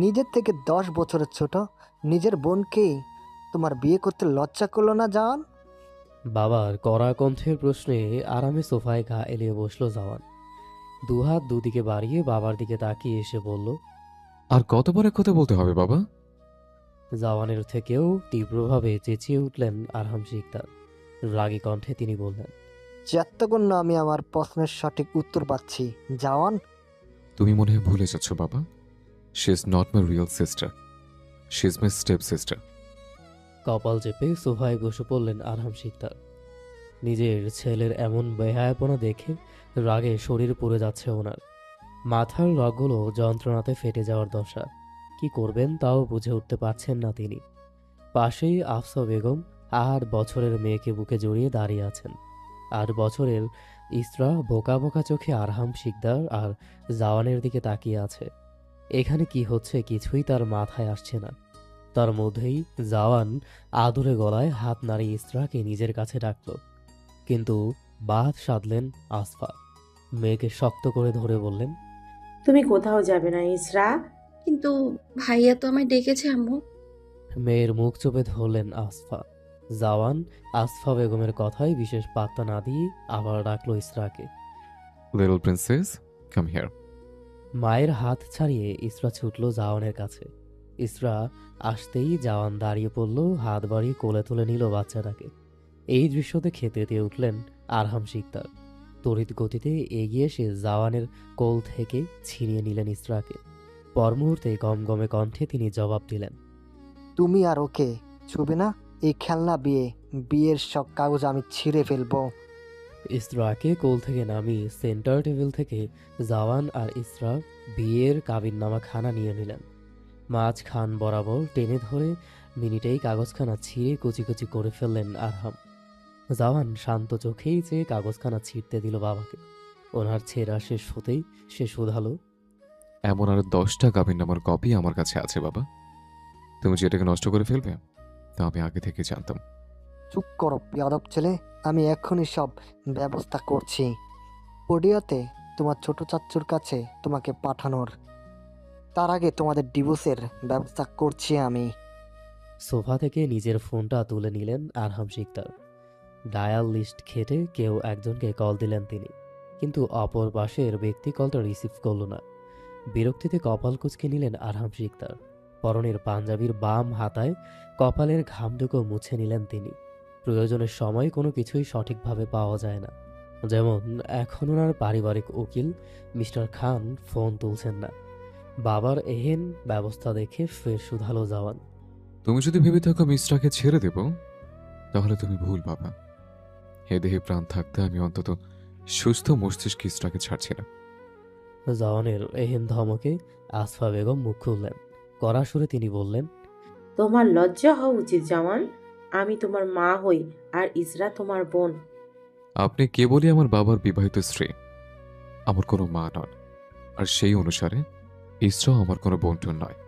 নিজের থেকে 10 বছরের ছোট নিজের বোনকেই তোমার বিয়ে করতে লজ্জা করলো না জান? বাবার কড়া কণ্ঠের প্রশ্নে আরামে সোফায় গা এলিয়ে বসলো জাওয়ান। দুহাত দুদিকে বাড়িয়ে বাবার দিকে তাকিয়ে এসে বলল। আর কতবার এক কথা বলতে হবে বাবা? জাওয়ানের থেকেও তীব্রভাবে চেঁচিয়ে উঠলেন আরহাম শিকদার। রাগী কণ্ঠে তিনি বললেন। যতক্ষণ না আমি আমার প্রশ্নের সঠিক উত্তর পাচ্ছি জাওয়ান। তুমি মনে হয় ভুলে যাচ্ছ বাবা। She is not my real sister, she is my step sister. কপাল চেপে সোফায় বসে পড়লেন আরহাম শিকদার। নিজের ছেলের এমন বেহায়াপনা দেখে রাগে শরীর পুড়ে যাচ্ছে ওনার। মাথার রগগুলো যন্ত্রণাতে ফেটে যাওয়ার দশা। কি করবেন তাও বুঝে উঠতে পারছেন না তিনি। পাশেই আফসা বেগম 8 বছরের মেয়েকে বুকে জড়িয়ে দাঁড়িয়ে আছেন। 8 বছরের ইসরা বোকা বোকা চোখে আরহাম শিকদার আর জাওয়ানের দিকে তাকিয়ে আছে। এখানে কি হচ্ছে কিছুই তার মাথায় আসছে না। তার মধ্যেই জাওয়ান আদুরে গলায় হাত নাড়িয়ে ইসরাকে নিজের কাছে ডাকল। কিন্তু বাদ সাধলেন আসফা। মেয়েকে শক্ত করে ধরে বললেন। তুমি কোথাও যাবে না ইসরা। কিন্তু ভাইয়া তো আমায় ডেকেছে আম্মু। মেয়ের মুখ চেপে ধরলেন আসফা। জাওয়ান আসফা বেগমের কথায় বিশেষ পাত্তা না দিয়ে আবার ডাকলো ইসরাকে। Little princess, come here. মায়ের হাত ছাড়িয়ে ইসরা ছুটল জাওয়ানের কাছে। ইসরা আসতেই জাওয়ান দাঁড়িয়ে পড়ল, হাত বাড়িয়ে কোলে তুলে নিল বাচ্চাটাকে। এই দৃশ্য দেখে তেতে উঠলেন আরহাম শিকদার। তড়িৎ গতিতে এগিয়ে এসে জাওয়ানের কোল থেকে ছিনিয়ে নিলেন ইসরাকে। পর মুহূর্তে গমগমে কণ্ঠে তিনি জবাব দিলেন। তুমি আর ওকে ছুবে না। এই খেলনা বিয়ের সব কাগজ আমি ছিঁড়ে ফেলবো। ইসরাকে কোল থেকে নামিয়ে সেন্টার টেবিল থেকে জাওয়ান আর ইসরা বিয়ের কাবিননামা খানা নিয়ে নিলেন। মাঝখান বরাবর টেনে ধরে মিনিটেই কাগজখানা ছিঁড়ে কুচি কুচি করে ফেললেন আরহাম। জাওয়ান শান্ত চোখেই চেয়ে কাগজখানা ছিঁড়তে দিল বাবাকে। ওনার ছেঁড়া শেষ হতেই সে শুধালো। এমন আর 10টা কাবিননামার কপি আমার কাছে আছে বাবা। তুমি যে এটাকে নষ্ট করে ফেলবে তা আমি আগে থেকে জানতাম। চুপ করো বেয়াদব ছেলে। আমি এখনই সব ব্যবস্থা করছি। পডিয়াতে তোমার ছোট চাচ্চুর কাছে তোমাকে পাঠানোর। তার আগে তোমাদের ডিভোর্সের ব্যবস্থা করছি আমি। সোফা থেকে নিজের ফোনটা তুলে নিলেন আরহাম শিকদার। ডায়াল লিস্ট ঘেঁটে কেউ একজনকে কল দিলেন তিনি, কিন্তু অপর পাশের ব্যক্তি কলটা রিসিভ করল না। বিরক্তিতে কপাল কুঁচকে নিলেন আরহাম শিকদার। পরনের পাঞ্জাবির বাম হাতায় কপালের ঘামটুকু মুছে নিলেন তিনি। প্রয়োজনের সময় কোনো কিছুই সঠিকভাবে পাওয়া যায় না। যেমন এখন ওনার পারিবারিক উকিল মিস্টার খান ফোন তুলছেন না। বাবার এহেন ব্যবস্থা দেখে ফের শুধালো জাওয়ান। তুমি যদি ভেবে থাকো মিস্টারকে ছেড়ে দেব তাহলে তুমি ভুল বাবা। হে দেহে প্রাণ থাকতে আমি অন্তত সুস্থ মস্তিষ্কে ইস্টাকে ছাড়ছি না। জাওয়ানের এহেন ধমকে আসফা বেগম মুখ খুললেন। কড়া সুরে তিনি বললেন। তোমার লজ্জা হওয়া উচিত জামান। আমি তোমার মা হই আর ইসরা তোমার বোন। আপনি কেবলই আমার বাবার বিবাহিত স্ত্রী, আমার কোনো মা নন। আর সেই অনুসারে ইসরাও আমার কোনো বন্টন নয়।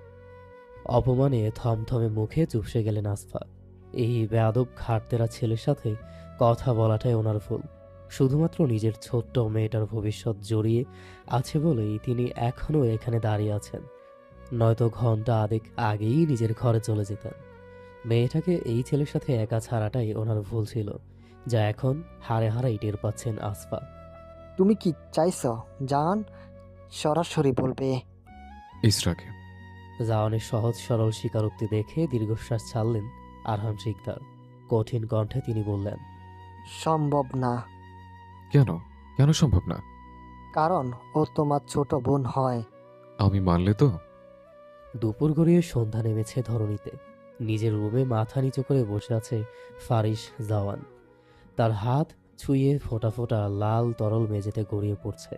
অপমানে থমথমে মুখে চুপসে গেলেন আসফা। এই বেয়াদব খাটতেরা ছেলের সাথে কথা বলাটাই ওনার ভুল। শুধুমাত্র নিজের ছোট্ট মেয়েটার ভবিষ্যৎ জড়িয়ে আছে বলেই তিনি এখনও এখানে দাঁড়িয়ে আছেন। নয়তো ঘন্টা আধেক আগেই নিজের ঘরে চলে যেতেন। মেয়েটাকে এই ছেলের সাথে একা ছাড়াটাই ওনার ভুল ছিল, যা এখন হাড়ে হাড়াই টের পাচ্ছেন আসফা। তুমি কি চাইছো জান? সরাসরি বলবে। ইসরাকে। জাওয়ানের সহজ সরল স্বীকারোক্তি দেখে দীর্ঘশ্বাস ছাড়লেন আরহাম শিকদার। কঠিন কণ্ঠে তিনি বললেন। সম্ভব না। কেন? কেন সম্ভব না? কারণ ও তোমার ছোট বোন হয়। আমি মানলে তো? দুপুর গড়িয়ে সন্ধ্যা নেমেছে ধরণীতে। নিজের রুমে মাথা নিচু করে বসে আছে ফারিস জাওয়ান। তার হাত ছুঁয়ে ফোঁটা ফোঁটা লাল তরল মেঝেতে গড়িয়ে পড়ছে।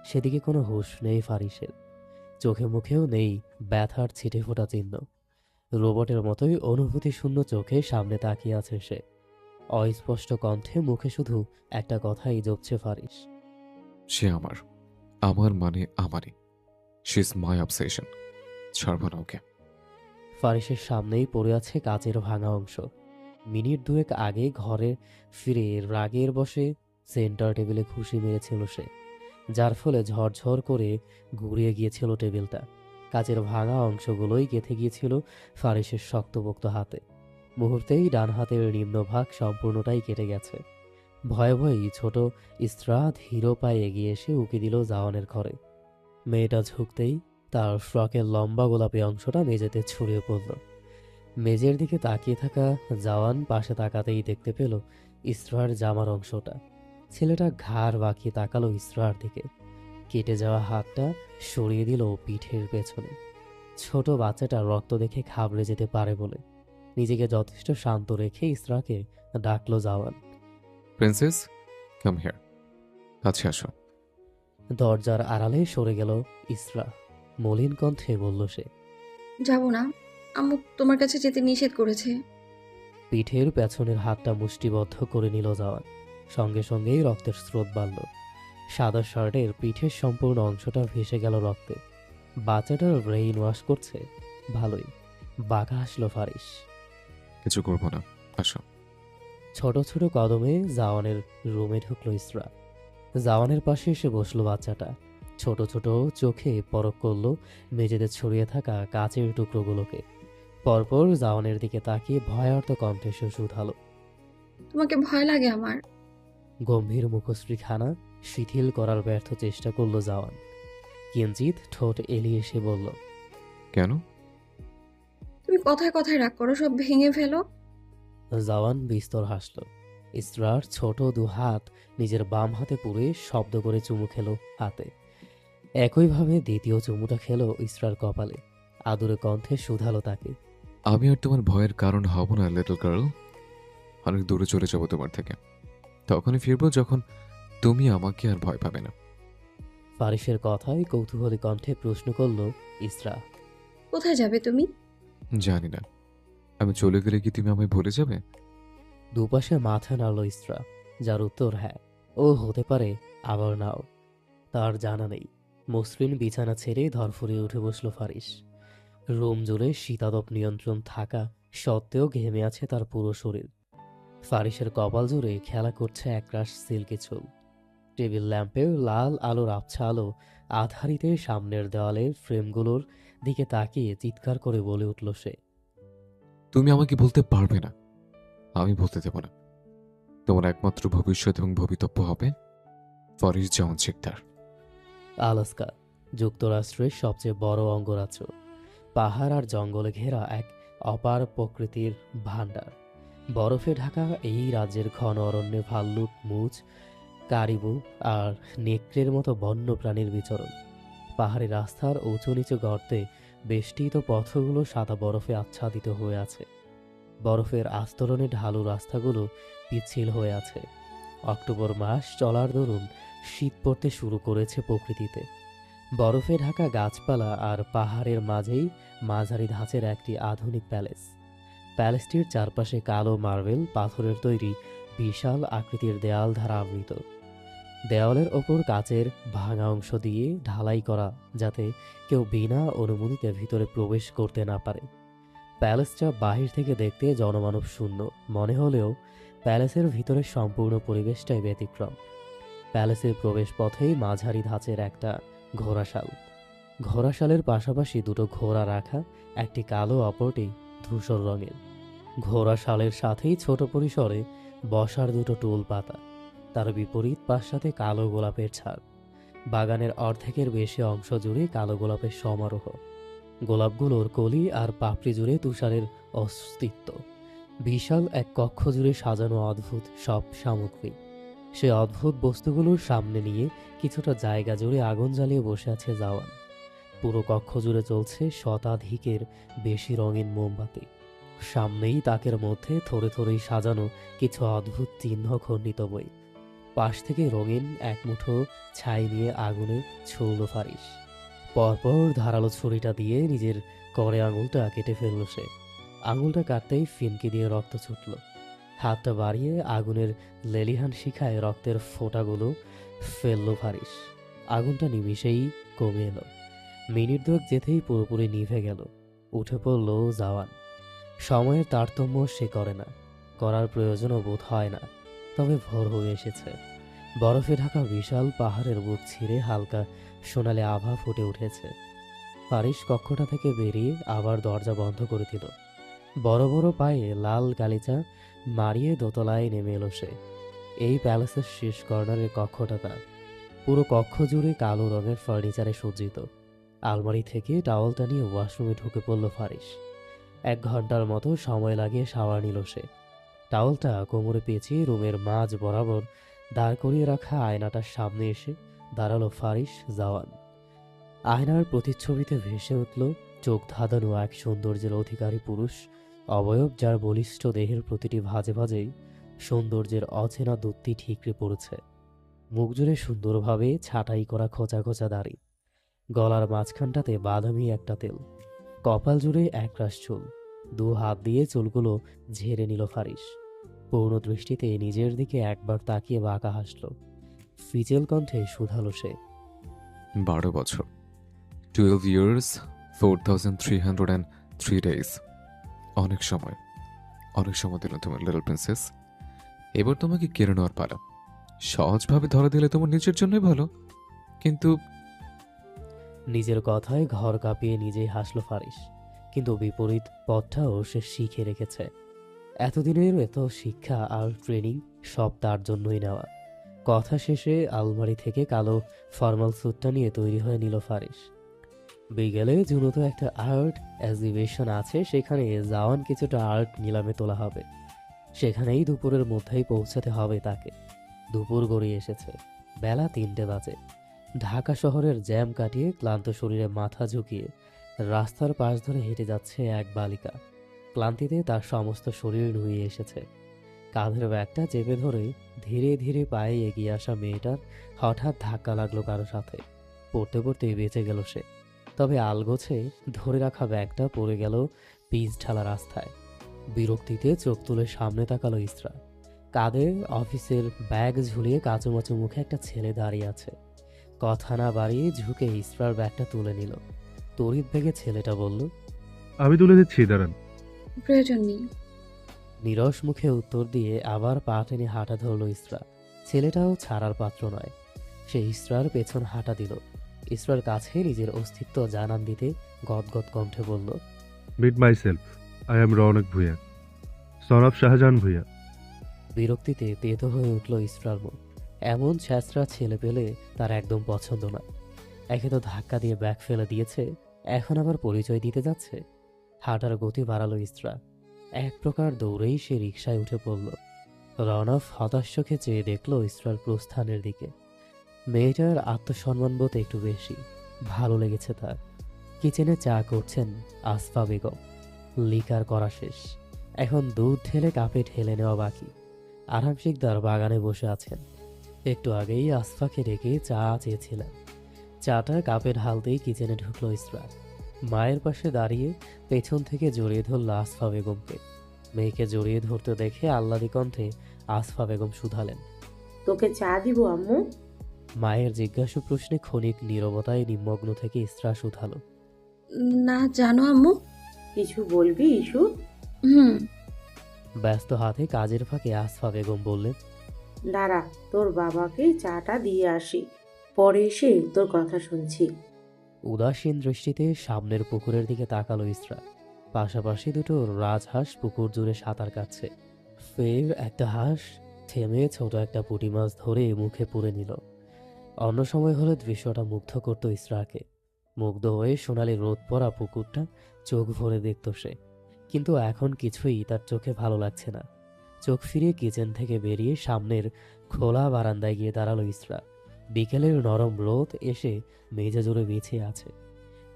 সেদিকে কোনো হুঁশ নেই ফারিসের। চোখে মুখেও নেই ব্যথার ছিটে ফোঁটা চিহ্ন। রোবটের মতোই অনুভূতি শূন্য চোখে সামনে তাকিয়ে আছে সে। অস্পষ্ট কণ্ঠে মুখে শুধু একটা কথাই জপছে ফারিস। সে আমার, আমার মানে আমারই। She is my obsession. ছাড়ব না ওকে। ফারিসের সামনেই পড়ে আছে কাচের ভাঙা অংশ। মিনিট দুয়েক আগে ঘরে ফিরে রাগের বশে সেন্টার টেবিলে ঘুষি মেরেছিল সে, যার ফলে ঝরঝর করে ঘুরিয়ে গিয়েছিল টেবিলটা। কাচের ভাঙা অংশগুলোই গেঁথে গিয়েছিল ফারিসের শক্তপোক্ত হাতে। মুহূর্তেই ডান হাতের নিম্নভাগ সম্পূর্ণটাই কেটে গেছে। ভয়ে ভয়েই ছোট ইসরা ধীর পায়ে এগিয়ে এসে উকি দিল জাওয়ানের ঘরে। মেয়েটা ঝুঁকতেই তার ফ্রকের লম্বা গোলাপি অংশটা মেঝেতে ছড়িয়ে পড়ল। মেঝের দিকে তাকিয়ে থাকা জাওয়ান পাশে তাকাতেই দেখতে পেল ইসরার জামার অংশটা। ছেলেটা ঘাড় বাঁকিয়ে তাকালো ইসরার দিকে। কেটে যাওয়া হাতটা সরিয়ে দিল পিঠের পেছনে। ছোট বাচ্চাটা রক্ত দেখে ঘাবড়ে যেতে পারে বলে নিজেকে যথেষ্ট শান্ত রেখে ইসরাকে ডাকলো জাওয়ান। Princess, come here. কাছে আসো। দরজার আড়ালে সরে গেল ইসরা। মলিন কণ্ঠে বলল সে। যাব না, আম্মু তোমার কাছে যেতে নিষেধ করেছে। পিঠের পেছনের হাতটা মুষ্টিবদ্ধ করে নিল জাওয়ান। সঙ্গে সঙ্গেই রক্তের স্রোত বাড়ল। সাদা শার্টের পিঠের সম্পূর্ণ অংশটা ভেসে গেল রক্তে। বাচ্চাটার ব্রেইন ওয়াশ করছে ভালোই। বাঁকা হাসলো ফারিস। কিছু করবো না, আসো। ছোট ছোট কদমে জাওয়ানের রুমে ঢুকলো ইসরা। জাওয়ানের পাশে এসে বসলো বাচ্চাটা। ছোট ছোট চোখে পরখ করলো মেঝেতে ছড়িয়ে থাকা কাচের টুকরোগুলোকে। পরপর জাওয়ানের দিকে তাকিয়ে ভয়ার্ত কণ্ঠে সে শুধালো। তোমাকে ভয় লাগে আমার? গম্ভীর মুখশ্রীখানা শিথিল করার ব্যর্থ চেষ্টা করলো জাওয়ান। কিঞ্চিত ঠোঁট এলিয়ে এসে বলল। কেন? তুমি কথায় কথায় রাগ করো, সব ভেঙে ফেলো। জাওয়ান বিস্তর হাসল। ইসরার ছোট দু হাত নিজের বাম হাতে পুরে শব্দ করে চুমু খেলো হাতে। একইভাবে দ্বিতীয় চুমুটা খেলো ইসরার কপালে। আদুরে কণ্ঠে শুধালো তাকে। আমি আর তোমার ভয়ের কারণ হব না, লিটল গার্ল। অনেক দূরে চলে যাবো তোমার থেকে। তখনই ফিরবো যখন তুমি আমাকে আর ভয় পাবে না। ফারিসের কথায় কৌতূহলী কণ্ঠে প্রশ্ন করল ইসরা। কোথায় যাবে তুমি? জানি না। আমি চলে গেলে কি তুমি আমায় ভুলে যাবে? দুপাশে মাথা নাড়ল ইসরা, যার উত্তর হ্যাঁ, ও হতে পারে আবার নাও। তার জানা নেই। মসৃণ বিছানা ছেড়ে ধরফরিয়ে উঠে বসল ফারিস। রুম জুড়ে শীতাতপ নিয়ন্ত্রণ থাকা সত্ত্বেও ঘেমে আছে তার পুরো শরীর। ফারিসের কপাল জুড়ে খেলা করছে একরাশ সিল্কি চুল। টেবিল ল্যাম্পের লাল আলোর আবছা আলো আধারিতে সামনের দেওয়ালের ফ্রেমগুলোর দিকে তাকিয়ে চিৎকার করে বলে উঠল সে। তুমি আমাকে বলতে পারবে না, আমি বলতে দেব না। তোমার একমাত্র ভবিষ্যৎ এবং ভবিতব্য হবে ফরিস জাওয়ান শিকদার। আলাস্কা যুক্তরাষ্ট্রের সবচেয়ে বড় অঙ্গরাজ্য। পাহাড় আর জঙ্গলে ঘেরা এক অপার প্রকৃতির ভাণ্ডার। বরফে ঢাকা এই রাজ্যের ঘন অরণ্যে ভাল্লুক, মুজ, কারিবু আর নেকড়ের মতো বন্য প্রাণীর বিচরণ। পাহাড়ি রাস্তার উঁচু নিচু গর্তে বেষ্টিত পথগুলো সাদা বরফে আচ্ছাদিত হয়ে আছে। বরফের আস্তরণে ঢালু রাস্তাগুলো পিচ্ছিল হয়ে আছে। অক্টোবর মাস চলার দরুন শীত পড়তে শুরু করেছে প্রকৃতিতে। বরফে ঢাকা গাছপালা আর পাহাড়ের মাঝেই মাঝারি ধাঁচের একটি আধুনিক প্যালেস। প্যালেসটির চারপাশে কালো মার্বেল পাথরের তৈরি বিশাল আকৃতির দেয়াল দ্বারা আবৃত। দেওয়ালের ওপর কাচের ভাঙা অংশ দিয়ে ঢালাই করা, যাতে কেউ বিনা অনুমতিতে ভিতরে প্রবেশ করতে না পারে। প্যালেসটা বাহির থেকে দেখতে জনমানব শূন্য মনে হলেও প্যালেসের ভিতরের সম্পূর্ণ পরিবেশটাই ব্যতিক্রম। প্যালেসের প্রবেশ পথেই মাঝারি ধাঁচের একটা ঘোড়াশাল। ঘোড়াশালের পাশাপাশি দুটো ঘোড়া রাখা, একটি কালো অপরটি ধূসর রঙের। ঘোড়াশালের সাথেই ছোট পরিসরে বসার দুটো টুল পাতা। তার বিপরীত পাশাতে কালো গোলাপের ছাদ। বাগানের অর্ধেকের বেশি অংশ জুড়ে কালো গোলাপের সমারোহ। গোলাপগুলোর কলি আর পাপড়ি জুড়ে তুষারের অস্তিত্ব। বিশাল এক কক্ষ জুড়ে সাজানো অদ্ভুত সব সামগ্রী। সে অদ্ভুত বস্তুগুলোর সামনে নিয়ে কিছুটা জায়গা জুড়ে আগুন জ্বালিয়ে বসে আছে জাওয়ান। পুরো কক্ষ জুড়ে চলছে শতাধিকের বেশি রঙিন মোমবাতি। সামনেই তাকের মধ্যে থরে থরেই সাজানো কিছু অদ্ভুত চিহ্ন খণ্ডিত বই। পাশ থেকে রঙিন এক মুঠো ছাই নিয়ে আগুনে ছুঁড়ল ফারিস। পরপর ধারালো ছুরিটা দিয়ে নিজের করে আঙুলটা কেটে ফেলল সে। আঙুলটা কাটতেই ফিনকি দিয়ে রক্ত ছুটল। হাতটা বাড়িয়ে আগুনের লেলিহান শিখায় রক্তের ফোঁটাগুলো ফেলল ফারিস। আগুনটা নিমিষেই কমে এলো। মিনিট দুয়েক যেতেই পুরোপুরি নিভে গেল। উঠে পড়ল জাওয়ান। সময়ের তারতম্য সে করে না, করার প্রয়োজনও বোধ হয় না। তবে ভোর হয়ে এসেছে। বরফে ঢাকা বিশাল পাহাড়ের বুক ছিঁড়ে হালকা সোনালি আভা ফুটে উঠেছে। ফারিস কক্ষটা থেকে বেরিয়ে আবার দরজা বন্ধ করে দিল। বড় বড় পায়ে লাল গালিচা মারিয়ে দোতলায় নেমে এলো সে। এই প্যালেসের শেষ কর্নারের কক্ষটা তার। পুরো কক্ষ জুড়ে কালো রঙের ফার্নিচারে সজ্জিত। আলমারি থেকে টাওয়ালটা নিয়ে ওয়াশরুমে ঢুকে পড়ল ফারিস। 1 ঘন্টার মতো সময় লাগিয়ে শাওয়ার নিল সে। টাওয়ালটা কোমরে পেঁচিয়ে রুমের মাঝ বরাবর দাঁড় করিয়ে রাখা আয়নাটার সামনে এসে দাঁড়ালো ফারিস জাওয়ান। আয়নার প্রতিচ্ছবিতে ভেসে উঠল চোখ ধাঁধানো এক সৌন্দর্যের অধিকারী পুরুষ, অবয়ব যার বলিষ্ঠ দেহের প্রতিটি ভাঁজে ভাঁজেই সৌন্দর্যের অচেনা দূতটি ঠিকরে পড়েছে। মুখ জুড়ে সুন্দরভাবে ছাঁটাই করা খোঁচা খোঁচা দাড়ি, গলার মাঝখানটাতে বাদামি একটা তেল, কপাল জুড়ে একরাশ চুল। 2 হাত দিয়ে চুলগুলো ঝেড়ে নিল ফারিস। পূর্ণ দৃষ্টিতে নিজের দিকে একবার তাকিয়ে বাঁকা হাসল। ফিচেল কণ্ঠে শুধালো সে। 12 বছর, 12 years, 4303 days। অনেক সময় দিল তোমার লিটল প্রিন্সেস। এবার তোমাকে কেড়ে নেওয়ার পালা। সহজভাবে ধরা দিলে তোমার নিজের জন্যই ভালো, কিন্তু নিজের কথায় ঘর কাঁপিয়ে নিজেই হাসল ফারিস। কিন্তু বিপরীত পথটাও সে শিখে রেখেছে। এতদিনের এত শিক্ষা আর ট্রেনিং সব তার জন্যই নেওয়া। কথা শেষে আলমারি থেকে কালো ফর্মাল স্যুটটা নিয়ে তৈরি হয়ে নিল ফারিস। বিকেলে জুনত একটা আর্ট এক্সিবিশন আছে, সেখানে জাওয়ান কিছুটা আর্ট নিলামে তোলা হবে। সেখানেই দুপুরের মধ্যেই পৌঁছাতে হবে তাকে। দুপুর গড়িয়ে এসেছে, বেলা 3টে বাজে। ঢাকা শহরের জ্যাম কাটিয়ে ক্লান্ত শরীরে মাথা ঝুঁকিয়ে রাস্তার পাশ ধরে হেঁটে যাচ্ছে এক বালিকা। ক্লান্তিতে তার সমস্ত শরীর নুয়ে এসেছে। কাঁধের ব্যাগটা চেপে ধরে ধীরে ধীরে পায়ে এগিয়ে আসা মেয়েটার হঠাৎ ধাক্কা লাগলো কারো সাথে। পড়তে পড়তে বেঁচে গেল সে। তবে আলগোছে ধরে রাখা ব্যাগটা পড়ে গেল পিচ ঢালা রাস্তায়। বিরক্তিতে চোখ তুলে সামনে তাকালো ইসরা। কাঁধে অফিসের ব্যাগ ঝুলিয়ে কাঁচুমাচু মুখে একটা ছেলে দাঁড়িয়ে আছে। কথা না বাড়িয়ে ঝুঁকে ইসরার ব্যাগটা তুলে নিল। তড়িৎ বেগে ছেলেটা বলল, আমি তুলে দিচ্ছি, দাঁড়ান। প্রয়োজন নেই। নিরস মুখে উত্তর দিয়ে আবার পা টেনে হাঁটা ধরল ইসরা। ছেলেটাও ছাড়ার পাত্র নয়। সে ইসরার পেছন হাঁটা দিল। ইসরার কাছে নিজের অস্তিত্ব জানান দিতে গদগদ কণ্ঠে বলল, meet myself, I am Rounak Bhuiyan, son of Shahjahan Bhuiyan. বিরক্তিতে তেতো হয়ে উঠল ইসরার মুখ। এমন ছ্যাঁচড়া ছেলে পেলে তার একদম পছন্দ না। একে তো ধাক্কা দিয়ে ব্যাগ ফেলে দিয়েছে, এখন আবার পরিচয় দিতে যাচ্ছে। হাঁটার গতি বাড়ালো ইসরা। এক প্রকার দৌড়েই সে রিকশায় উঠে পড়ল। রনফ হতাশ চোখে চেয়ে দেখল ইসরার প্রস্থানের দিকে। মেয়েটার আত্মসম্মানবোধ একটু বেশি, ভালো লেগেছে তার। কিচেনে চা করছেন আসফা বেগম। লিকার করা শেষ, এখন দুধ ঢেলে কাপে ঢেলে নেওয়া বাকি। আরাম শিকদার বাগানে বসে আছেন। একটু আগেই আসফাকে ডেকে চা চেয়েছিলেন। চাটা কাপে ঢালতেই কিচেনে ঢুকলো ইসরা। মায়ের পাশে দাঁড়িয়ে পেছন থেকে জড়িয়ে ধরল আসফা বেগমকে। মেয়েকে জড়িয়ে ধরতে দেখে আহ্লাদি কণ্ঠে আসফা বেগম শুধালেন, তোকে চা দিব আম্মু? মায়ের জিজ্ঞাসু প্রশ্নে ক্ষণিক নীরবতায় নিমগ্ন থেকে ইসরা শুধালো, না জানো আম্মু। কিছু বলবি ইস্যু? হুম। ব্যস্ত হাতে কাজের ফাঁকে আসফা বেগম বললেন, দাঁড়া, তোর বাবাকে চাটা দিয়ে আসি, পরে এসে তোর কথা শুনছি। উদাসীন দৃষ্টিতে সামনের পুকুরের দিকে তাকালো ইসরা। পাশাপাশি দুটো রাজহাঁস পুকুর জুড়ে সাঁতার কাটছে। ফের একটা হাঁস থেমে ছোট একটা পুঁটি মাছ ধরে মুখে পুরে নিল। অন্য সময় হলে দৃশ্যটা মুগ্ধ করত ইসরাকে। মুগ্ধ হয়ে সোনালি রোদ পড়া পুকুরটা চোখ ভরে দেখত সে। কিন্তু এখন কিছুই তার চোখে ভালো লাগছে না। চোখ ফিরিয়ে কিচেন থেকে বেরিয়ে সামনের খোলা বারান্দায় গিয়ে দাঁড়ালো ইসরা। বিকেলের নরম রোদ এসে মেঝে জুড়ে বিছিয়ে আছে।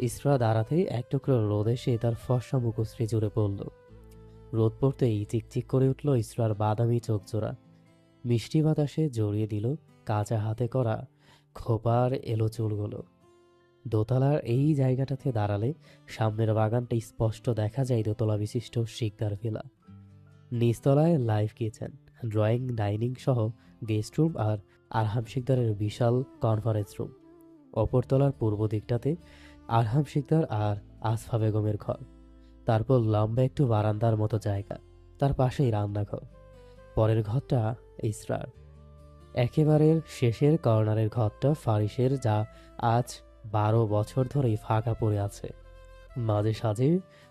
ইসরা দাঁড়াতেই এক টুকরো রোদ এসে তার ফর্সা মুখশ্রী জুড়ে পড়ল। রোদ পড়তেই চিকচিক করে উঠল ইসরার বাদামি চোখ জোড়া। মিষ্টি বাতাসে জড়িয়ে দিল কাঁচা হাতে করা খোপার এলো চুলগুলো। দোতলার এই জায়গাটাতে দাঁড়ালে সামনের বাগানটা স্পষ্ট দেখা যায় দোতলা বিশিষ্ট শিকদার ভিলা। নিচতলায় লাইভ কিচেন, ড্রয়িং, ডাইনিং সহ গেস্ট রুম আর আরহাম শিকদারের বিশাল কনফারেন্স রুম। অপরতলার পূর্ব দিকটাতে আরহাম শিকদার আর আসফা বেগমের ঘর। তারপর লম্বা একটু বারান্দার মতো জায়গা, তার পাশেই রান্নাঘর। পরের ঘরটা ইসরার। একেবারে শেষের কর্নারের ঘরটা ফারিসের, যা আজ 12 বছর ধরেই ফাঁকা পড়ে আছে। মাঝে সাঝে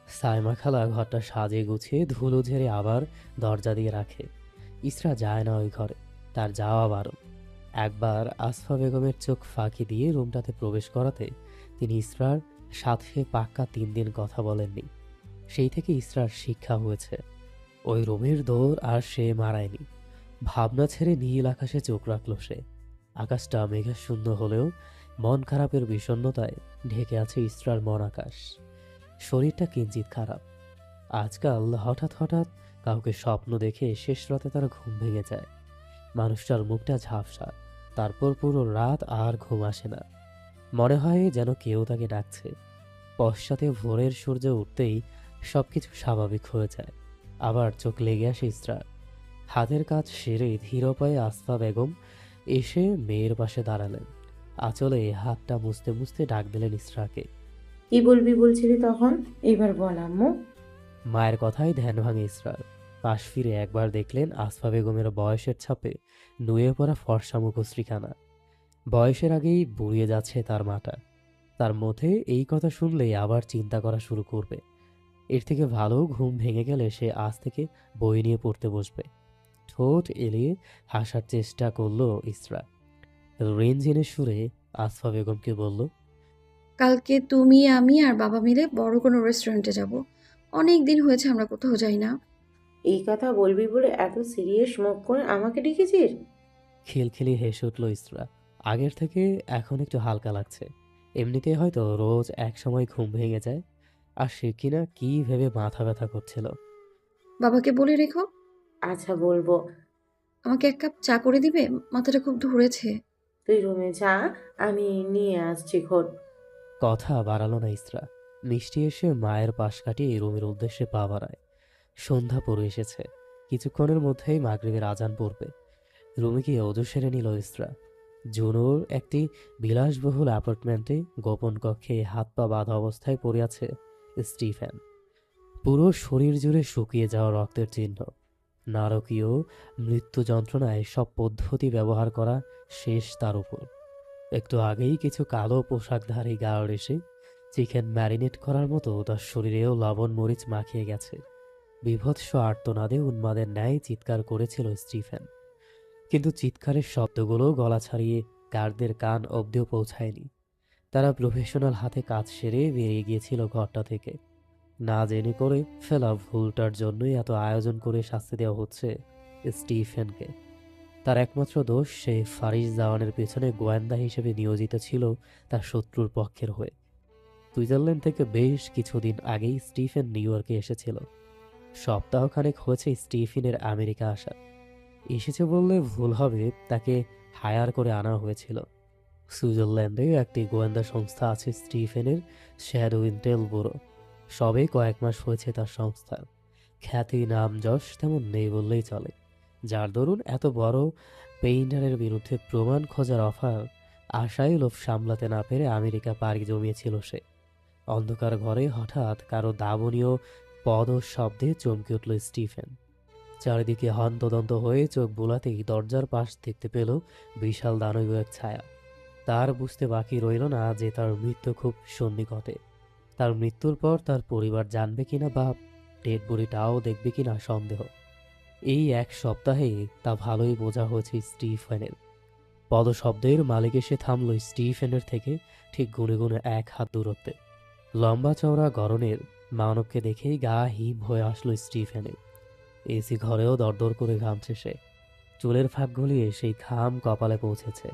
সাইমা খালা ঘরটা সাজিয়ে গুছিয়ে ধুলো ঝেড়ে আবার দরজা দিয়ে রাখে। ইসরা যায় না ওই ঘরে, তার যাওয়া বারণ। একবার আসফা বেগমের চোখ ফাঁকি দিয়ে রুমটাতে প্রবেশ করাতে তিনি ইসরার সাথে পাক্কা 3 দিন কথা বলেননি। সেই থেকে ইসরার শিক্ষা হয়েছে, ওই রুমের দৌড় আর সে মারায়নি। ভাবনা ছেড়ে নীল আকাশে চোখ রাখল সে। আকাশটা মেঘাশূন্য হলেও মন খারাপের বিষণ্ণতায় ঢেকে আছে ইসরার মন আকাশ। শরীরটা কিঞ্চিত খারাপ। আজকাল হঠাৎ হঠাৎ কাউকে স্বপ্ন দেখে শেষ রাতে তার ঘুম ভেঙে যায়। মানুষটার মুখটা ঝাপসা, তারপর পুরো রাত আর ঘুম আসে না। মনে হয় যেন কেউ তাকে ডাকছে। পশ্চাতে ভোরের সূর্য উঠতেই সবকিছু স্বাভাবিক হয়ে যায়। আবার চোখ লেগে আসে ইসরার। হাতের কাজ সেরে ধীর পায়ে আসফা বেগম এসে মেয়ের পাশে দাঁড়ালেন। আঁচলে হাতটা মুছতে মুছতে ডাক দিলেন ইসরাকে। কি বলবি বলছিলি তখন? এবার বল আম্মু। মায়ের কথায় ধ্যান ভাঙে ইসরার। পাশ ফিরে একবার দেখলেন আসফা বেগমের বয়সের ছাপে নুয়ে পড়া ফর্সা মুখশ্রীখানা। বয়সের আগেই বুড়িয়ে যাচ্ছে তার মাটা। তার মধ্যে এই কথা শুনলেই আবার চিন্তা করা শুরু করবে। এর থেকে ভালো ঘুম ভেঙে গেলে সে আজ থেকে বই নিয়ে পড়তে বসবে। ঠোঁট এলিয়ে হাসার চেষ্টা করলো ইসরা। রেঞ্জিনের সুরে আসফা বেগমকে বলল, কালকে তুমি, আমি আর বাবা মিলে বড় কোনো রেস্টুরেন্টে যাব। অনেক দিন হয়েছে আমরা কোথাও যাই না। এই কথা বলবি বলে এত সিরিয়াস মুখ করে আমাকে ডেকেছিস? খিলখিলি হেসে উঠল ইসরা। আগের থেকে এখন একটু হালকা লাগছে। এমনিতে হয়তো রোজ এক সময় ঘুম ভেঙে যায়, আর সে কিনা কি ভেবে মাথা ব্যথা করছিল। বাবাকে বলে রেখো। আচ্ছা বলবো। আমাকে 1 কাপ চা করে দিবে? মাথাটা খুব ধরেছে। তুই রুমে যা, আমি নিয়ে আসছি ঘর। কথা বাড়ালো না ইসরা। মিষ্টি এসে মায়ের পাশ কাটিয়ে রুমের উদ্দেশ্যে পা বাড়ায়। সন্ধ্যা পড়ে এসেছে। কিছুক্ষণের মধ্যেই মাগরিবের আজান পড়বে। রুমে গিয়ে অজু সেরে নিল ইসরা। জুনুর একটি বিলাসবহুল অ্যাপার্টমেন্টে গোপন কক্ষে হাত পা বাঁধা অবস্থায় পড়ে আছে স্টিফেন। পুরো শরীর জুড়ে শুকিয়ে যাওয়া রক্তের চিহ্ন। নারকীয় মৃত্যু যন্ত্রণায় সব পদ্ধতি ব্যবহার করা শেষ তার উপর। একটু আগেই কিছু কালো পোশাকধারী গার্ড এসে চিকেন ম্যারিনেট করার মতো তার শরীরেও লবণ মরিচ মাখিয়ে গেছে। বীভৎস আর্তনাদে উন্মাদের ন্যায় চিৎকার করেছিল স্টিফেন, কিন্তু চিৎকারের শব্দগুলো গলা ছাড়িয়ে গার্ডদের কান অবধিও পৌঁছায়নি। তারা প্রফেশনাল হাতে কাজ সেরে বেরিয়ে গিয়েছিল ঘরটা থেকে। না জেনে করে ফেলা ভুলটার জন্যই এত আয়োজন করে শাস্তি দেওয়া হচ্ছে স্টিফেনকে। তার একমাত্র দোষ, সে ফারিস জাওয়ানের পেছনে গোয়েন্দা হিসেবে নিয়োজিত ছিল তার শত্রুর পক্ষের হয়ে। সুইজারল্যান্ড থেকে বেশ কিছুদিন আগেই স্টিফেন নিউ ইয়র্কে এসেছিল। সপ্তাহখানেক হয়েছে স্টিফেনের আমেরিকা আসা। এসেছে বললে ভুল হবে, তাকে হায়ার করে আনা হয়েছিল। সুইজারল্যান্ডে একটি গোয়েন্দা সংস্থা আছে স্টিফেনের, শ্যাডো ইন্টেল ব্যুরো। সবে কয়েক মাস হয়েছে তার সংস্থার। খ্যাতি নাম যশ তেমন নেই বললেই চলে। যার দরুন এত বড় পেইন্টারের বিরুদ্ধে প্রমাণ খোঁজার অফার আশায় লোভ সামলাতে না পেরে আমেরিকা পাড়ি জমিয়েছিল সে। অন্ধকার ঘরে হঠাৎ কারো দাবনীয় পদ শব্দে চমকে উঠল স্টিফেন। চারিদিকে হন্তদন্ত হয়ে চোখ বোলাতেই দরজার পাশ দেখতে পেল বিশাল দানবীয় এক ছায়া। তার বুঝতে বাকি রইল না যে তার মৃত্যু খুব সন্নিকটে। তার মৃত্যুর পর তার পরিবার জানবে কিনা বা ডেড বডিটাও দেখবে কিনা সন্দেহ। এই 1 সপ্তাহে তা ভালোই বোঝা হয়েছে স্টিফেনের। পদশব্দের মালিক এসে থামল স্টিফেনের থেকে ঠিক গুনে গুনে 1 হাত দূরত্বে। লম্বা চওড়া গড়নের মানবকে দেখেই গা হিম হয়ে আসলো স্টিফেনের। এসি ঘরেও দরদর করে ঘামছে সে। চুলের ফাঁক গলিয়ে সেই ঘাম কপালে পৌঁছেছে।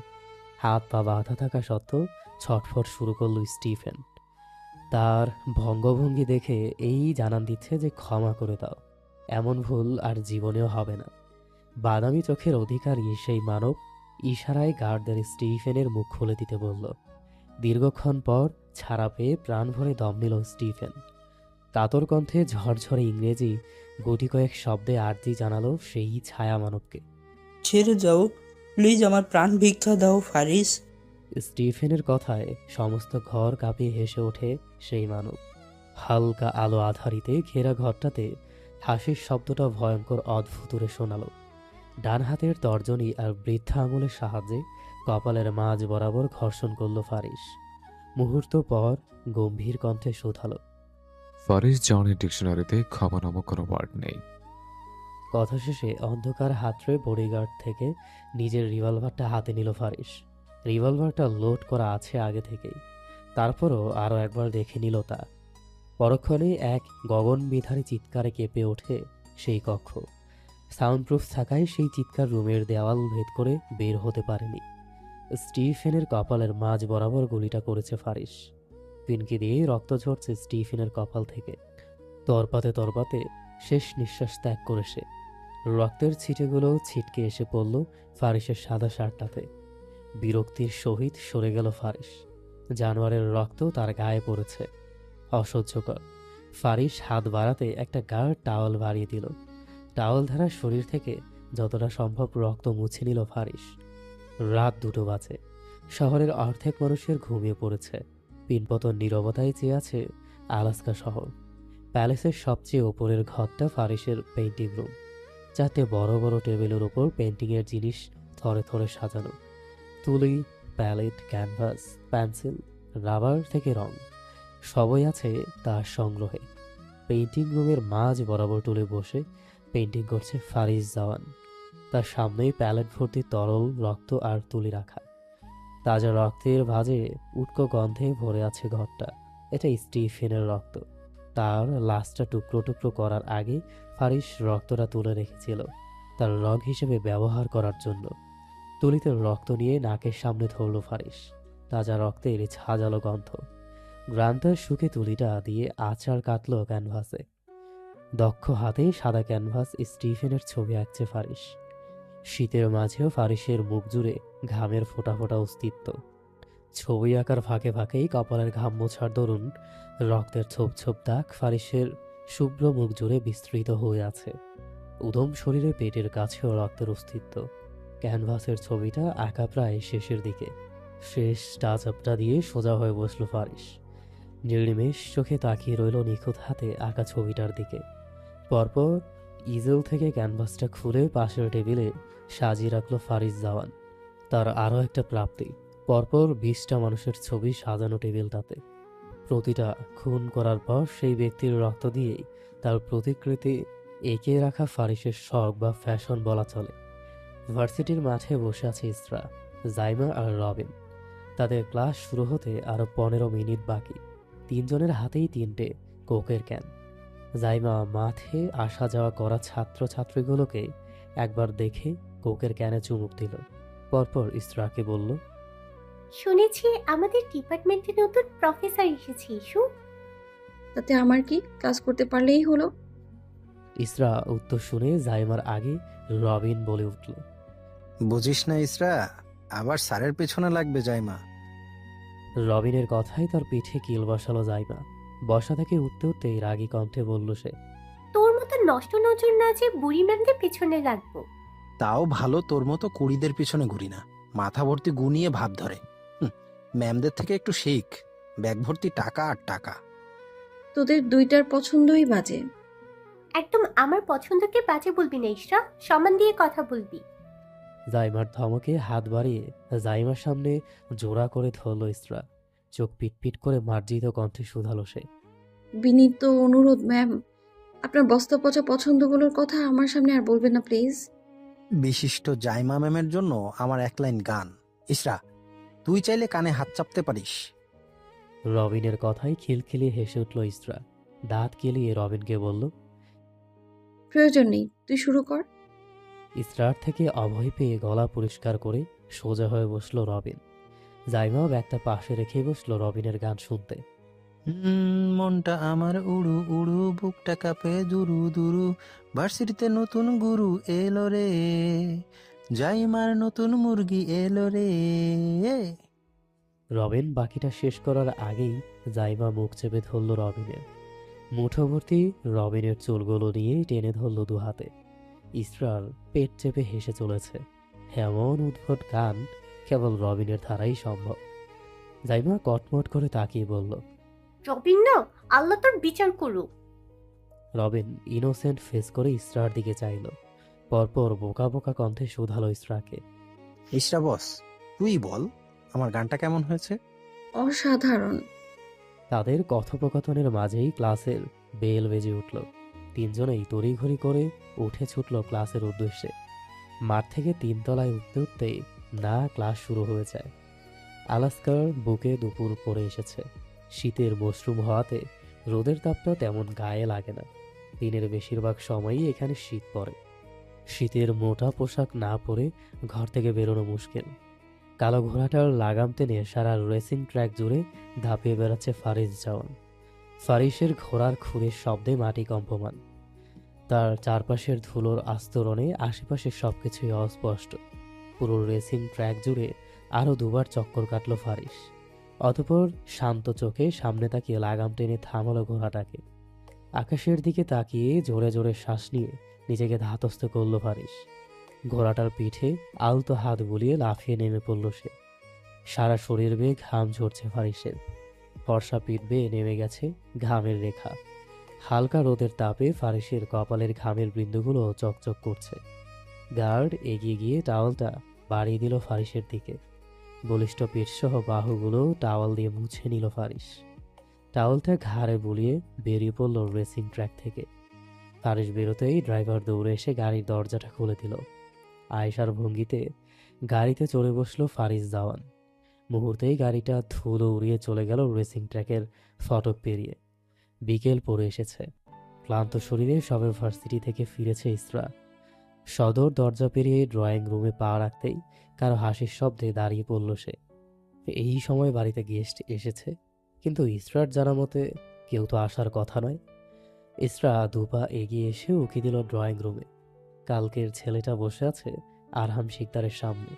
হাত পা বাঁধা থাকা সত্ত্বেও ছটফট শুরু করল স্টিফেন। তার ভঙ্গভঙ্গি দেখে এই জানান দিচ্ছে যে ক্ষমা করে দাও, এমন ভুল আর জীবনেও হবে না। বাদামি চোখের অধিকারী সেই মানব ইশারায় গার্ডদের স্টিফেনের মুখ খুলে দিতে বলল। দীর্ঘক্ষণ পর ছাড়া পেয়ে প্রাণ ভরে দম নিল স্টিফেন। কাতর কণ্ঠে ঝরঝরে ইংরেজি গুটি কয়েক শব্দে আর্জি জানালো সেই ছায়া মানবকে। ছেড়ে যাও প্লিজ, আমার প্রাণ ভিক্ষা দাও ফারিস। স্টিফেনের কথায় সমস্ত ঘর কাঁপিয়ে হেসে ওঠে সেই মানব। হালকা আলো আধারিতে ঘেরা ঘরটাতে হাসির শব্দটা ভয়ঙ্কর অদ্ভুতুরে শোনালো। ডান হাতের তর্জনী আর বৃদ্ধা আঙুলের সাহায্যে কপালের মাঝ বরাবর ঘর্ষণ করল ফারিস। মুহূর্ত পর গম্ভীর কণ্ঠে শুধালো। ফারিস জনের ডিকশনারিতে ক্ষমা নামক কোনো ওয়ার্ড নেই। কথা শেষে অন্ধকার হাতড়ে বডিগার্ড থেকে নিজের রিভলভারটা হাতে নিল ফারিস। রিভলভারটা লোড করা আছে আগে থেকেই, তারপরও আরও একবার দেখে নিল তা। পরক্ষণেই এক গগনবিধারী চিৎকারে কেঁপে ওঠে সেই কক্ষ। সাউন্ডপ্রুফ থাকায় সেই চিৎকার রুমের দেওয়াল ভেদ করে বের হতে পারেনি। স্টিফেনের কপালের মাঝ বরাবর গুলিটা করেছে ফারিস। পিনকি দিয়ে রক্ত ঝরছে স্টিফেনের কপাল থেকে। তরপাতে তরপাতে শেষ নিঃশ্বাস ত্যাগ করে সে। রক্তের ছিটেগুলো ছিটকে এসে পড়ল ফারিসের সাদা শার্টটাতে। বিরক্তির সহিত সরে গেল ফারিস। জানোয়ারের রক্ত তার গায়ে পড়েছে। অসহ্যকর। ফারিস হাত বাড়াতে একটা গাঢ় টাওয়াল বাড়িয়ে দিল। টাওয়াল ধারা শরীর থেকে যতটা সম্ভব রক্ত মুছে নিল ফারিস। রাত 2টো বাজে। শহরের অর্ধেক মানুষের ঘুমিয়ে পড়েছে। পিনপতন নীরবতায় চেয়ে আছে আলাস্কা শহর। প্যালেসের সবচেয়ে ওপরের ঘরটা ফারিসের পেইন্টিং রুম। 4টে বড় বড় টেবিলের ওপর পেন্টিংয়ের জিনিস থরে থরে সাজানো। তুলি, প্যালেট, ক্যানভাস, পেন্সিল, রাবার থেকে রং সবই আছে তার সংগ্রহে। পেইন্টিং রুমের মাঝ বরাবর টুলে বসে পেইন্টিং করছে ফারিস জাওয়ান। তার সামনেই প্যালেট ভর্তি তরল রক্ত আর তুলি রাখা। তাজা রক্তের ভাঁজে উটকো গন্ধে ভরে আছে ঘরটা। এটা স্টিফেনের রক্ত। তার লাশটা টুকরো টুকরো করার আগে ফারিস রক্তটা তুলে রেখেছিল তার রগ হিসেবে ব্যবহার করার জন্য। তুলিতে রক্ত নিয়ে নাকের সামনে ধরল ফারিস। তাজা রক্তের ঝাঁঝালো গন্ধ। গ্রান্টার শুকে তুলিটা দিয়ে আচার কাটল ক্যানভাসে। দক্ষ হাতে সাদা ক্যানভাস স্টিফেনের ছবি আঁকছে ফারিস। শীতের মাঝেও ফারিসের মুখ জুড়ে ঘামের ফোঁটা ফোঁটা অস্তিত্ব। ছবি আঁকার ফাঁকে ফাঁকেই কপালের ঘাম মোছার দরুন রক্তের ছোপ ছোপ দাগ ফারিসের শুভ্র মুখ জুড়ে বিস্তৃত হয়ে আছে। উদম শরীরে পেটের কাছেও রক্তের অস্তিত্ব। ক্যানভাসের ছবিটা আঁকা প্রায় শেষের দিকে। শেষ টাচ আপটা দিয়ে সোজা হয়ে বসল ফারিস। নির্নিমেষ চোখে তাকিয়ে রইল নিখুঁত হাতে আঁকা ছবিটার দিকে। পরপর ইজেল থেকে ক্যানভাসটা খুলে পাশের টেবিলে সাজিয়ে রাখলো ফারিস জাওয়ান। তার আরও একটা প্রাপ্তি, পরপর 20টা মানুষের ছবি সাজানো টেবিলটাতে। প্রতিটা খুন করার পর সেই ব্যক্তির রক্ত দিয়েই তার প্রতিকৃতি এঁকে রাখা ফারিসের শখ বা ফ্যাশন বলা চলে। ভার্সিটির মাঠে বসে আছে ইসরা, জাইমা আর রবিন। তাদের ক্লাস শুরু হতে আরও 15 মিনিট বাকি। 3 জনের হাতেই 3টে কোকের ক্যান। জাইমা মাঠে আসা যাওয়া করা ছাত্রছাত্রীগুলোকে একবার দেখে কোকের ক্যানে চুমুক দিল। পরপর ইসরাকে বলল, শুনেছি আমাদের ডিপার্টমেন্টে নতুন প্রফেসর এসেছে ইস্যু। তাতে আমার কি, ক্লাস করতে পারলেই হলো। ইসরা উত্তর শুনে জাইমার আগে রবিন বলে উঠল, বুঝিস না ইসরা, আবার স্যারের পেছনে লাগবে জাইমা। রবিনের কথাই তার পিঠে কিল বসালো জাইমা। বসা থেকে উঠতে উঠতেই রাগী কণ্ঠে বলল সে, তোর মতো নষ্ট নজর না যে বুড়ি ম্যামদের পেছনে লাগবো। তাও ভালো তোর মতো কুড়িদের পিছনে ঘুরি না। মাথা ভর্তি গুনিয়ে ভাব ধরে। ম্যামদের থেকে একটু শিখ। ব্যাগ ভর্তি টাকা আর টাকা। তোদের দুইটার পছন্দই বাজে। একদম আমার পছন্দকে বাজে বলবি না ইসরা, সম্মান দিয়ে কথা বলবি। জাইমার ধমকে হাত বাড়িয়ে জাইমার সামনে জোড়া করে ধরল ইসরা। চোখ পিটপিট করে মার্জিত কণ্ঠে শুধালো সে, বিনীত অনুরোধ ম্যাম, আপনার বস্তা পচা পছন্দগুলোর কথা আমার সামনে আর বলবেন না প্লিজ। বিশিষ্ট জাইমা ম্যামের জন্য আমার এক লাইন গান। ইসরা, তুই চাইলে কানে হাত চাপতে পারিস। রবিনের কথায় খিলখিলিয়ে হেসে উঠল ইসরা। দাঁত কেলিয়ে রবিনকে বলল, প্রয়োজন নেই, তুই শুরু কর। ইসরার থেকে অভয় পেয়ে গলা পরিষ্কার করে সোজা হয়ে বসলো রবিন। জাইমাও ব্যাগটা পাশে রেখে বসলো রবিনের গান শুনতে। মনটা আমার উড়ু উড়ু, বুকটা কাঁপে দুরু দুরু, ভার্সিটিতে নতুন গুরু এলো রে, জাইমার নতুন মুরগি এলো রে। রবিন বাকিটা শেষ করার আগেই জাইমা মুখ চেপে ধরল রবিনের। মুঠোভর্তি রবিনের চুলগুলো নিয়ে টেনে ধরল 2 হাতে। ইসরার পেট চেপে হেসে চলেছে। এমন উদ্ভট গান কেবল রবিনের ধারাই সম্ভব। জাইমা কটমট করে তাকিয়ে বলল, রবিন না, আল্লাহ তোর বিচার করুক। রবিন ইনোসেন্ট ফেস করে ইসরার দিকে চাইল। পরপর বোকা বোকা কণ্ঠে শুধালো ইসরাকে, ইসরা বস, তুই বল আমার গানটা কেমন হয়েছে। অসাধারণ। তাদের কথোপকথনের মাঝেই ক্লাসের বেল বেজে উঠল। তিনজনেই তড়িঘড়ি করে উঠে ছুটল ক্লাসের উদ্দেশ্যে। মাঠ থেকে তিনতলায় উঠতে উঠতেই না ক্লাস শুরু হয়ে যায়। আলাস্কার বুকে দুপুর পড়ে এসেছে। শীতের মশরুম হওয়াতে রোদের তাপটা তেমন গায়ে লাগে না। দিনের বেশিরভাগ সময়ই এখানে শীত পড়ে। শীতের মোটা পোশাক না পরে ঘর থেকে বেরোনো মুশকিল। কালো ঘোড়াটার লাগাম টেনে সারা রেসিং ট্র্যাক জুড়ে ধাপিয়ে বেড়াচ্ছে ফারিস জওয়ান। ফারিসের ঘোড়ার খুরের শব্দে মাটি কম্পমান। তার চারপাশের ধুলোর আস্তরণে আশেপাশের সবকিছুই অস্পষ্ট। পুরো রেসিং ট্র্যাক জুড়ে আরও দুবার চক্কর কাটল ফারিস। অতঃপর শান্ত চোখে সামনে তাকিয়ে লাগাম টেনে থামালো ঘোড়াটাকে। আকাশের দিকে তাকিয়ে জোরে জোরে শ্বাস নিয়ে নিজেকে ধাতস্থ করল ফারিস। ঘোড়াটার পিঠে আলতো হাত বুলিয়ে লাফিয়ে নেমে পড়ল সে। সারা শরীর বেয়ে ঘাম ঝরছে ফারিসের। ফর্সা পিঠ বেয়ে নেমে গেছে ঘামের রেখা। হালকা রোদের তাপে ফারিসের কপালের ঘামের বিন্দুগুলো চকচক করছে। গার্ড এগিয়ে গিয়ে টাওয়ালটা বাড়িয়ে দিল ফারিসের দিকে। বলিষ্ঠ পিঠসহ বাহুগুলো টাওয়াল দিয়ে মুছে নিল ফারিস। টাওয়ালটা ঘাড়ে বুলিয়ে বেরিয়ে পড়ল রেসিং ট্র্যাক থেকে। ফারিস বেরোতেই ড্রাইভার দৌড়ে এসে গাড়ির দরজাটা খুলে দিল। আয়েশার ভঙ্গিতে গাড়িতে চড়ে বসল ফারিস জওয়ান। মুহূর্তেই গাড়িটা ধুলো উড়িয়ে চলে গেল রেসিং ট্র্যাকের ফটক পেরিয়ে। বিকেল পড়ে এসেছে। ক্লান্ত শরীরে সবে ভার্সিটি থেকে ফিরেছে ইসরা। সদর দরজা পেরিয়ে ড্রয়িং রুমে পা রাখতেই কারো হাসির শব্দে দাঁড়িয়ে পড়ল সে। এই সময় বাড়িতে গেস্ট এসেছে, কিন্তু ইসরার জানা মতে কেউ তো আসার কথা নয়। ইসরা দুপা এগিয়ে এসে উকি দিল ড্রয়িং রুমে। কালকের ছেলেটা বসে আছে আরহাম শিকদারের সামনে।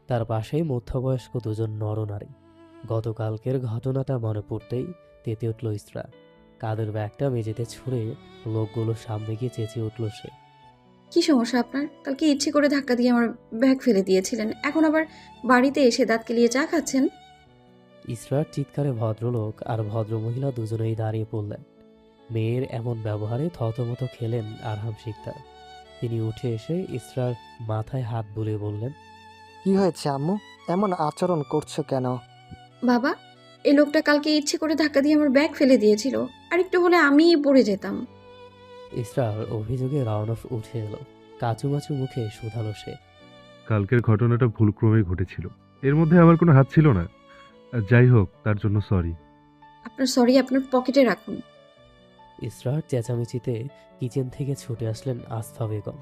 তার পাশেই মধ্যবয়স্ক দুজন নরনারী। গতকালকের ঘটনাটা মনে পড়তেই তেতে উঠল ইসরা। কাদের ব্যাগটা মেঝেতে ছুঁড়ে লোকগুলোর সামনে গিয়ে চেঁচিয়ে উঠল সে। কি সমস্যা আপনার? কালকে ইচ্ছে করে ধাক্কা দিয়ে আমার ব্যাগ ফেলে দিয়েছিলেন, এখন আবার বাড়িতে এসে দাঁত কেলিয়ে চা খাচ্ছেন? ইসরার চিৎকারে ভদ্রলোক আর ভদ্রমহিলা দুজনেই দাঁড়িয়ে পড়লেন। মেয়ের এমন ব্যবহারে থতমত খেলেন আরহাম শিকদার। তিনি উঠে এসে ইসরার মাথায় হাত বুলিয়ে বললেন, কি হয়েছে আম্মু? এমন আচরণ করছো কেন? বাবা, এই লোকটা কালকে ইচ্ছে করে ধাক্কা দিয়ে আমার ব্যাগ ফেলে দিয়েছিল, আর একটু হলে আমিই পড়ে যেতাম। ইসরার অভিযোগে রাউনফ উঠে এলো। কাচুমাচু মুখে শুধালো সে। কালকের ঘটনাটা ভুলক্রমেই ঘটেছিল, এর মধ্যে আমার কোনো হাত ছিল না। আর যাই হোক, তার জন্য সরি। আপনার সরি আপনার পকেটে রাখুন। ইসরার চেঁচামেচিতে কিচেন থেকে ছুটে আসলেন আস্থা বেগম।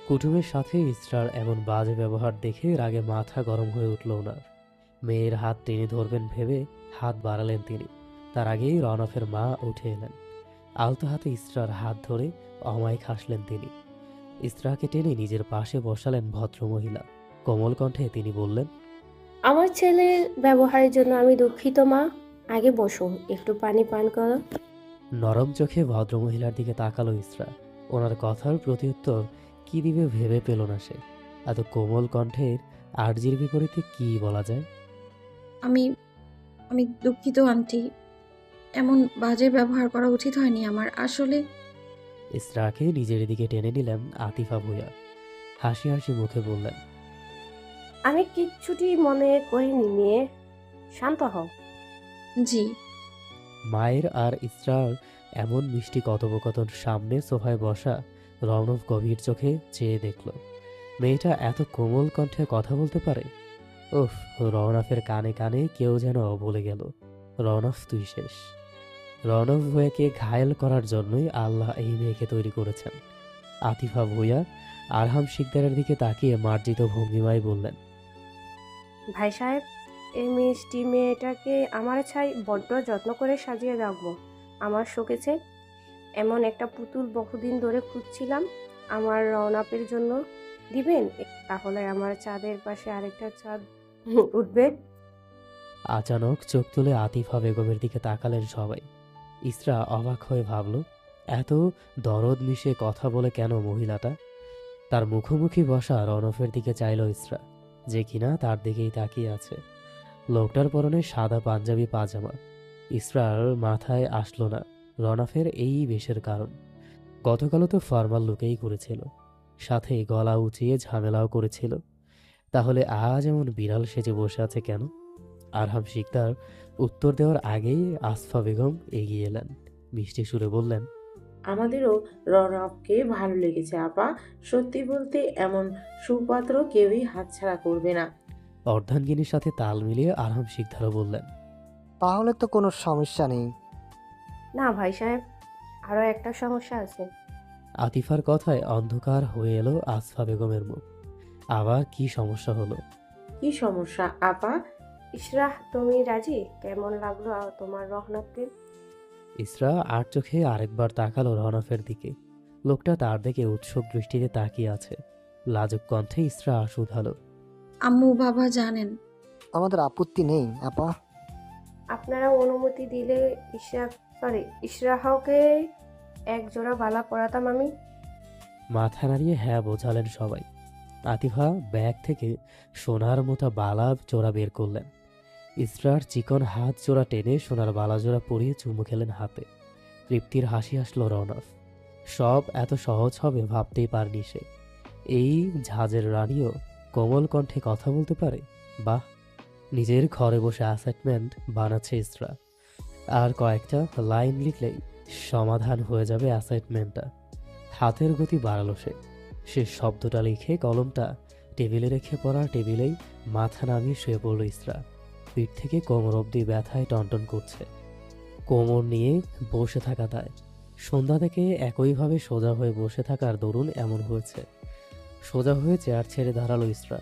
কুটুমের সাথে ইসরার এমন বাজে ব্যবহার দেখে রাগে মাথা গরম হয়ে উঠল ওনার। মেয়ের হাত টেনে ধরবেন ভেবে হাত বাড়ালেন তিনি। তার আগেই রনফের মা উঠে এলেন। আলতো হাতে ইসরার হাত ধরে অমায়িক হাসলেন তিনি। ইসরাকে টেনে নিজের পাশে বসালেন ভদ্রমহিলা। কোমল কণ্ঠে তিনি বললেন, আমার ছেলের ব্যবহারের জন্য আমি দুঃখিত মা। আগে বসো, একটু পানি পান করো। নরম চোখে ভদ্রমহিলার দিকে তাকালো ইসরা। ওনার কথার প্রত্যুত্তর কি দিবে ভেবে পেল না সে। এত কোমল কণ্ঠের আর্জির বিপরীতে কি বলা যায়? আমি আমি দুঃখিত আন্টি, এমন বাজে ব্যবহার করা উচিত হয়নি আমার। আসলে ইসরাকে নিজের দিকে টেনে নিলেন আতিফা ভূঁইয়া। হাসি হাসি মুখে বললেন, আমি কিচ্ছুটি মনে করিনি মেয়ে, শান্ত হও। জি। মায়ের আর ইসরার এমন মিষ্টি কথোপকথন সামনে সোফায় বসা রৌনক গভীর চোখে চেয়ে দেখল। মেয়েটা এত কোমল কণ্ঠে কথা বলতে পারে। উফ, রওনফের কানে কানে কেউ যেন বলে গেল, রওনফ তুই শেষ। রওনক ভূঁইয়াকে ঘায়েল করার জন্যই আল্লাহ এই মেয়েকে তৈরি করেছেন। আতিফা ভূঁইয়া আরহাম শিকদারের দিকে তাকিয়ে মার্জিত ভঙ্গিমায় বললেন, ভাই সাহেব, এই মিষ্টি মেয়েটাকে আমার ছাই বড্ড যত্ন করে সাজিয়ে রাখবো। আমার শোকেছে এমন একটা পুতুল বহুদিন ধরে খুঁজছিলাম। আমার রওনাপের জন্য দিবেন? তাহলে আমার চাঁদের পাশে আরেকটা চাঁদ উঠবে। আচানক চোখ তুলে আতিফা বেগমের দিকে তাকালেন সবাই। ইসরা অবাক হয়ে ভাবল, এত দরদ মিশে কথা বলে কেন মহিলাটা? তার মুখোমুখি বসা রনফের দিকে চাইল ইসরা, যে কিনা তার দিকেই তাকিয়ে আছে। লোকটার পরনে সাদা পাঞ্জাবি পাজামা। ইসরার মাথায় আসলো না রনফের এই বেশের কারণ। গতকালও তো ফরমাল লুকেই করেছিল, সাথে গলা উঁচিয়ে ঝামেলাও করেছিল। তাহলে আজ এমন বিড়াল সেজে বসে আছে কেন? আরহাম শিকদার উত্তর দেওয়ার আগেই আসফা বেগম এগিয়ে এলেন। মিষ্টি সুরে বললেন, আমাদেরও রনককে ভালো লেগেছে আপা। সত্যি বলতে এমন সুপাত্র কেউই হাতছাড়া করবে না। অর্ধাঙ্গিনীর সাথে তাল মিলিয়ে আরহাম শিকদারও বললেন, তাহলে তো কোনো সমস্যা নেই। না ভাই সাহেব, আরও একটা সমস্যা আছে। আতিফার কথায় অন্ধকার হয়ে এলো আসফা বেগমের মুখ। আবার কি সমস্যা হলো? কি সমস্যা আপা? ইশরাহ, তুমি রাজি? কেমন লাগলো তোমার রহনককে? ইসরা আর চোখে আরেকবার তাকালো রহনফের দিকে। লোকটা তার দিকে উৎসুক দৃষ্টিতে তাকিয়ে আছে। লাজুক কণ্ঠে ইসরা শুধালো, আম্মু বাবা জানেন। আমাদের আপত্তি নেই আপা। আপনারা অনুমতি দিলে ইশরাহকে এক জোড়া বালা পরাতাম আমি। মাথা নাড়িয়ে হ্যাঁ বোঝালেন সবাই। আতিফা ব্যাগ থেকে সোনার মতো বালা জোড়া বের করলেন। ইসরার চিকন হাত জোড়া টেনে সোনার বালা জোড়া পরিয়ে চুমু খেলেন হাতে। তৃপ্তির হাসি আসলো রওনক। সব এত সহজ হবে ভাবতেই পারনি সে। এই ঝাঁজের রানীও কোমল কণ্ঠে কথা বলতে পারে। বাহ! নিজের ঘরে বসে অ্যাসাইনমেন্ট বানাচ্ছে ইসরা। আর কয়েকটা লাইন লিখলেই সমাধান হয়ে যাবে অ্যাসাইনমেন্টটা। হাতের গতি বাড়ালো সে শব্দটা লিখে কলমটা টেবিলে রেখে পড়া টেবিলেই মাথা নামিয়ে শুয়ে পড়ল ইসরা। পিঠ থেকে কোমর অবধি ব্যথায় টনটন করছে। কোমর নিয়ে বসে থাকা দায়। সন্ধ্যা থেকে একইভাবে সোজা হয়ে বসে থাকার দরুন এমন হয়েছে। সোজা হয়ে চেয়ার ছেড়ে দাঁড়ালো ইসরা।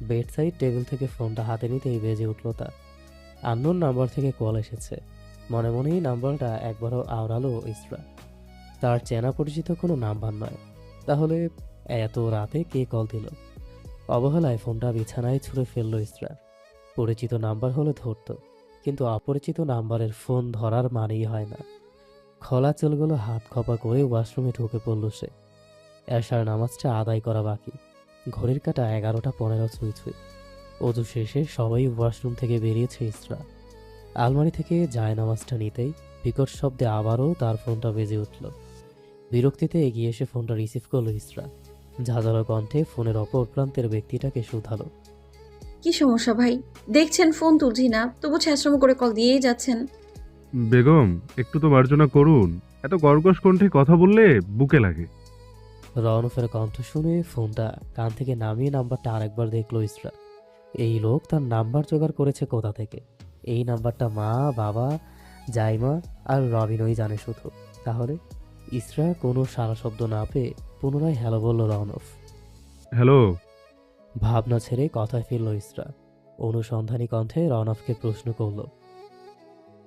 বেড সাইড টেবিল থেকে ফোনটা হাতে নিতেই বেজে উঠল তার। আননোন নাম্বার থেকে কল এসেছে। মনে মনেই নাম্বারটা একবারও আওড়ালো ইসরা। তার চেনা পরিচিত কোনো নাম্বার নয়। তাহলে এত রাতে কে কল দিল? অবহেলায় ফোনটা বিছানায় ছুঁড়ে ফেলল ইসরা। পরিচিত নাম্বার হলে ধরত, কিন্তু অপরিচিত নাম্বারের ফোন ধরার মানেই হয় না। খোলা চুলগুলো হাত খপা করে ওয়াশরুমে ঢুকে পড়ল সে। এশার নামাজটা আদায় করা বাকি। ঘড়ির কাঁটা 11:15 ছুঁই ছুঁই। অজু শেষে সবাই ওয়াশরুম থেকে বেরিয়েছে ইসরা। আলমারি থেকে জায়নামাজটা নিতেই বিকট শব্দে আবারও তার ফোনটা বেজে উঠল। বিরক্তিতে এগিয়ে এসে ফোনটা রিসিভ করল ইসরা। ঝাঁঝালো কণ্ঠে ফোনের অপর প্রান্তের ব্যক্তিটাকে শুধালো, কি সমস্যা ভাই? দেখছেন ফোন তুলছি না, তবু ছ্যাঁচড়ামো করে কল দিয়েই যাচ্ছেন। বেগম, একটু তো মার্জনা করুন। এত কর্কশ কণ্ঠে কথা বললে বুকে লাগে। রওনফের কণ্ঠ শুনে ফোনটা কান থেকে নামিয়ে নাম্বারটা আরেকবার দেখল ইসরা। এই লোক তার নাম্বার জোগাড় করেছে কোথা থেকে? এই নাম্বারটা মা, বাবা, জাইমা আর রবিনই জানে শুধু। তাহলে ইসরা কোনো সারা শব্দ না পেয়ে পুনরায় হ্যালো বলল রওনফ। হ্যালো। ভাবনা ছেড়ে কথায় ফিরল ইসরা। অনুসন্ধানী কণ্ঠে রওনফকে প্রশ্ন করল,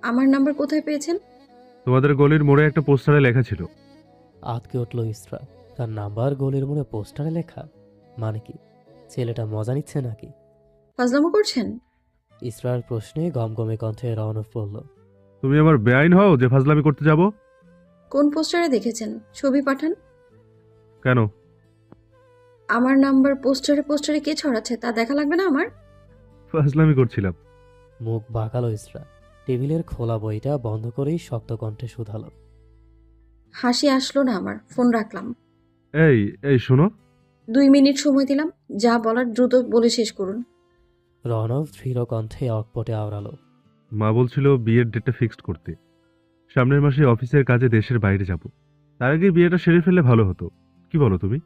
আমার নাম্বার কোথায় পেয়েছেন? তোমাদের গলির মোড়ে একটা পোস্টারে লেখা ছিল। আতকে উঠল ইসরা। তার নাম্বার গলির মনে পোস্টারে লেখা? মানে কি? ছেলেটা মজা নিচ্ছে নাকি? ফাজলামো করছেন? ইসরার প্রশ্নে গমগমে কণ্ঠে রওনফ বলল, তুমি আমার বেআইন হও যে ফাজলামি করতে যাব? কোন পোস্টারে দেখেছেন? ছবি পাঠান। কেন? আমার নাম্বার পোস্টারে পোস্টারে কে ছড়াচ্ছে তা দেখা লাগবে না আমার? ফাজলামি করছিলাম। মুখ বাঁকালো ইসরা। টেবিলের খোলা বইটা বন্ধ করেই শক্ত কণ্ঠে শুধালো, হাসি আসলো না আমার, ফোন রাখলাম। এই এই শোনো। 2 মিনিট সময় দিলাম, যা বলার দ্রুত বলে শেষ করুন। রণব দৃঢ় কণ্ঠে অকপটে আওড়ালো, মা বলছিল বিয়ের ডেটটা ফিক্সড করতে। সামনের মাসে অফিসের কাজে দেশের বাইরে যাব। তার আগে বিয়েটা সেরে ফেললে ভালো হতো। কি বলো তুমি?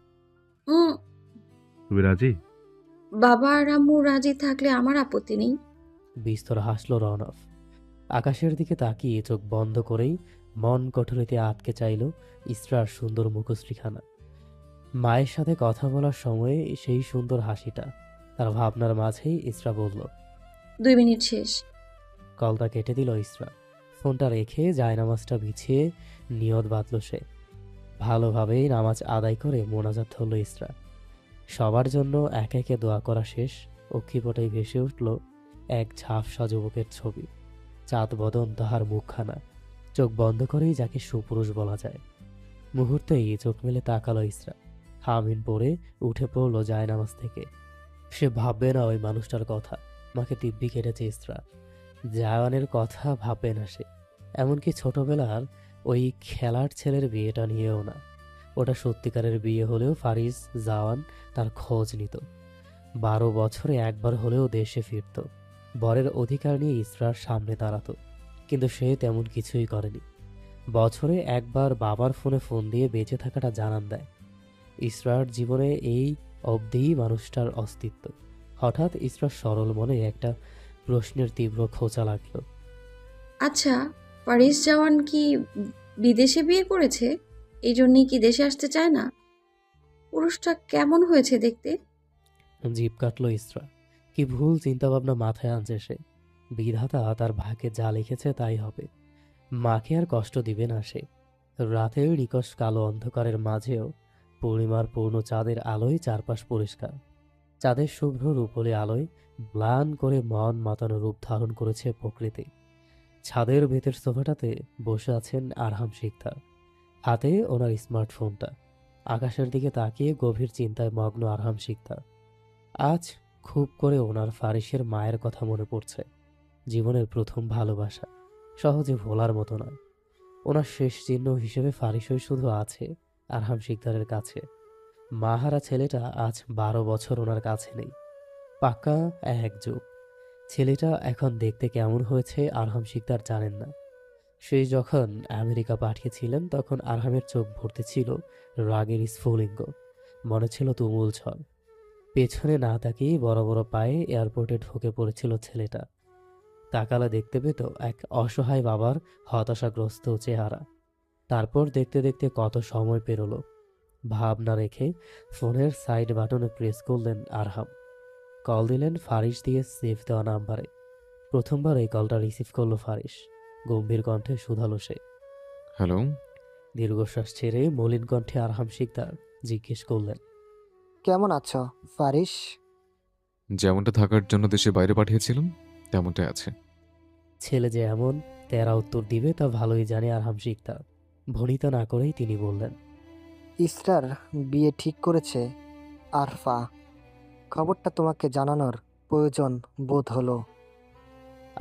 উম, তুমি রাজি? বাবা আর আম্মু রাজি থাকলে আমার আপত্তি নেই। বিস্তর হাসল রণব। আকাশের দিকে তাকিয়ে চোখ বন্ধ করেই মন কঠোরিতে আটকে চাইল ইসরার সুন্দর মুখশ্রীখানা। মায়ের সাথে কথা বলার সময়ে সেই সুন্দর হাসিটা। তার ভাবনার মাঝেই ইসরা বলল, 2 মিনিট শেষ। কলটা কেটে দিল ইসরা। ফোনটা রেখে জায়নামাজটা বিছিয়ে নিয়ত বাঁধল সে। ভালোভাবেই নামাজ আদায় করে মোনাজাত ধরল ইসরা। সবার জন্য একে একে দোয়া করা শেষ। অক্ষিপটেই ভেসে উঠল এক ঝাপসা যুবকের ছবি। চাঁদ বদন তাহার মুখখানা। চোখ বন্ধ করেই যাকে সুপুরুষ বলা যায়। মুহূর্তেই চোখ মেলে তাকালো ইসরা। হামিন পড়ে উঠে পড়ল জায়নামাজ থেকে। সে ভাববে না ওই মানুষটার কথা। মাকে দিব্যি কেটেছে ইসরা। জায়ানের কথা ভাববে না সে। এমনকি ছোটবেলার ওই খেলার ছেলের বিয়েটা নিয়েও না। ওটা সত্যিকারের বিয়ে হলেও ফারিস জাওয়ান তার খোঁজ নিত। 12 বছরে একবার হলেও দেশে ফিরত। বরের অধিকার নিয়ে ইসরার সামনে দাঁড়াতো, কিন্তু সে তেমন কিছুই করেনি। বছরে একবার বাবার ফোন দিয়ে বেঁচে থাকাটা জানান দেয়। ইসরার জীবনে এই অবধিই মানুষটার অস্তিত্ব। হঠাৎ ইসরার সরল মনে একটা প্রশ্নের তীব্র খোঁচা লাগলো। আচ্ছা, ফারিস জাওয়ান কি বিদেশে বিয়ে করেছে? এই জন্যই কি দেশে আসতে চায় না? পুরুষটা কেমন হয়েছে দেখতে? জিভ কাটল ইসরা। কি ভুল চিন্তাভাবনা মাথায় আনছে সে। বিধাতা তার ভাগ্যে যা লিখেছে তাই হবে। মাকে আর কষ্ট দিবে না সে। রাতের নিকষ কালো অন্ধকারের মাঝেও পূর্ণিমার পূর্ণ চাঁদের আলোয় চারপাশ পরিষ্কার। চাঁদের শুভ্র রূপলি আলোয় ম্লান করে মন মাতানো রূপ ধারণ করেছে প্রকৃতি। ছাদের ভেতর সোফাটাতে বসে আছেন আরহাম শিকদার। হাতে ওনার স্মার্টফোনটা। আকাশের দিকে তাকিয়ে গভীর চিন্তায় মগ্ন আরহাম শিকদার। আজ খুব করে ওনার ফারিসের মায়ের কথা মনে পড়ছে। জীবনের প্রথম ভালোবাসা, সহজে ভোলার মতো নয়। ওনার শেষ চিহ্ন হিসেবে ফারিসই শুধু আছে আরহাম শিকদারের কাছে। মাহারা ছেলেটা আজ 12 বছর ওনার কাছে নেই। পাক্কা এক যুগ। ছেলেটা এখন দেখতে কেমন হয়েছে আরহাম শিকদার জানেন না। সেই যখন আমেরিকা পাঠিয়েছিলেন তখন আরহামের চোখ ভর্তি ছিল রাগের স্ফুলিঙ্গ। মনে ছিল তুমুল ঝড়। পেছনে না তাকিয়ে বড় বড় পায়ে এয়ারপোর্টে ঢুকে পড়েছিল ছেলেটা। তাকালে দেখতে পেত এক অসহায় বাবার হতাশাগ্রস্ত চেহারা। তারপর দেখতে দেখতে কত সময় পেরোলো। ভাবনা রেখে ফোনের সাইড বাটনে প্রেস করলেন আরহাম। কল দিলেন ফারিস দিয়ে সেভ দেওয়া নাম্বারে। প্রথমবার এই কলটা রিসিভ করলো ফারিস। গম্ভীর কণ্ঠে শুধালো সে। হ্যালো। দীর্ঘশ্বাস ছেড়ে মলিন কণ্ঠে আরহাম শিকদার জিজ্ঞেস করলেন, কেমন আছো ফারিস? যেমনটা থাকার জন্য দেশের বাইরে পাঠিয়েছিলাম তেমনটাই আছে। ছেলে যে এমন তেরা উত্তর দিবে তা ভালোই জানে আরহাম শিকদার। ভনিতা না করেই তিনি বললেন, ইসরার বিয়ে ঠিক করেছে আরফা। খবরটা তোমাকে জানানোর প্রয়োজন বোধ হলো।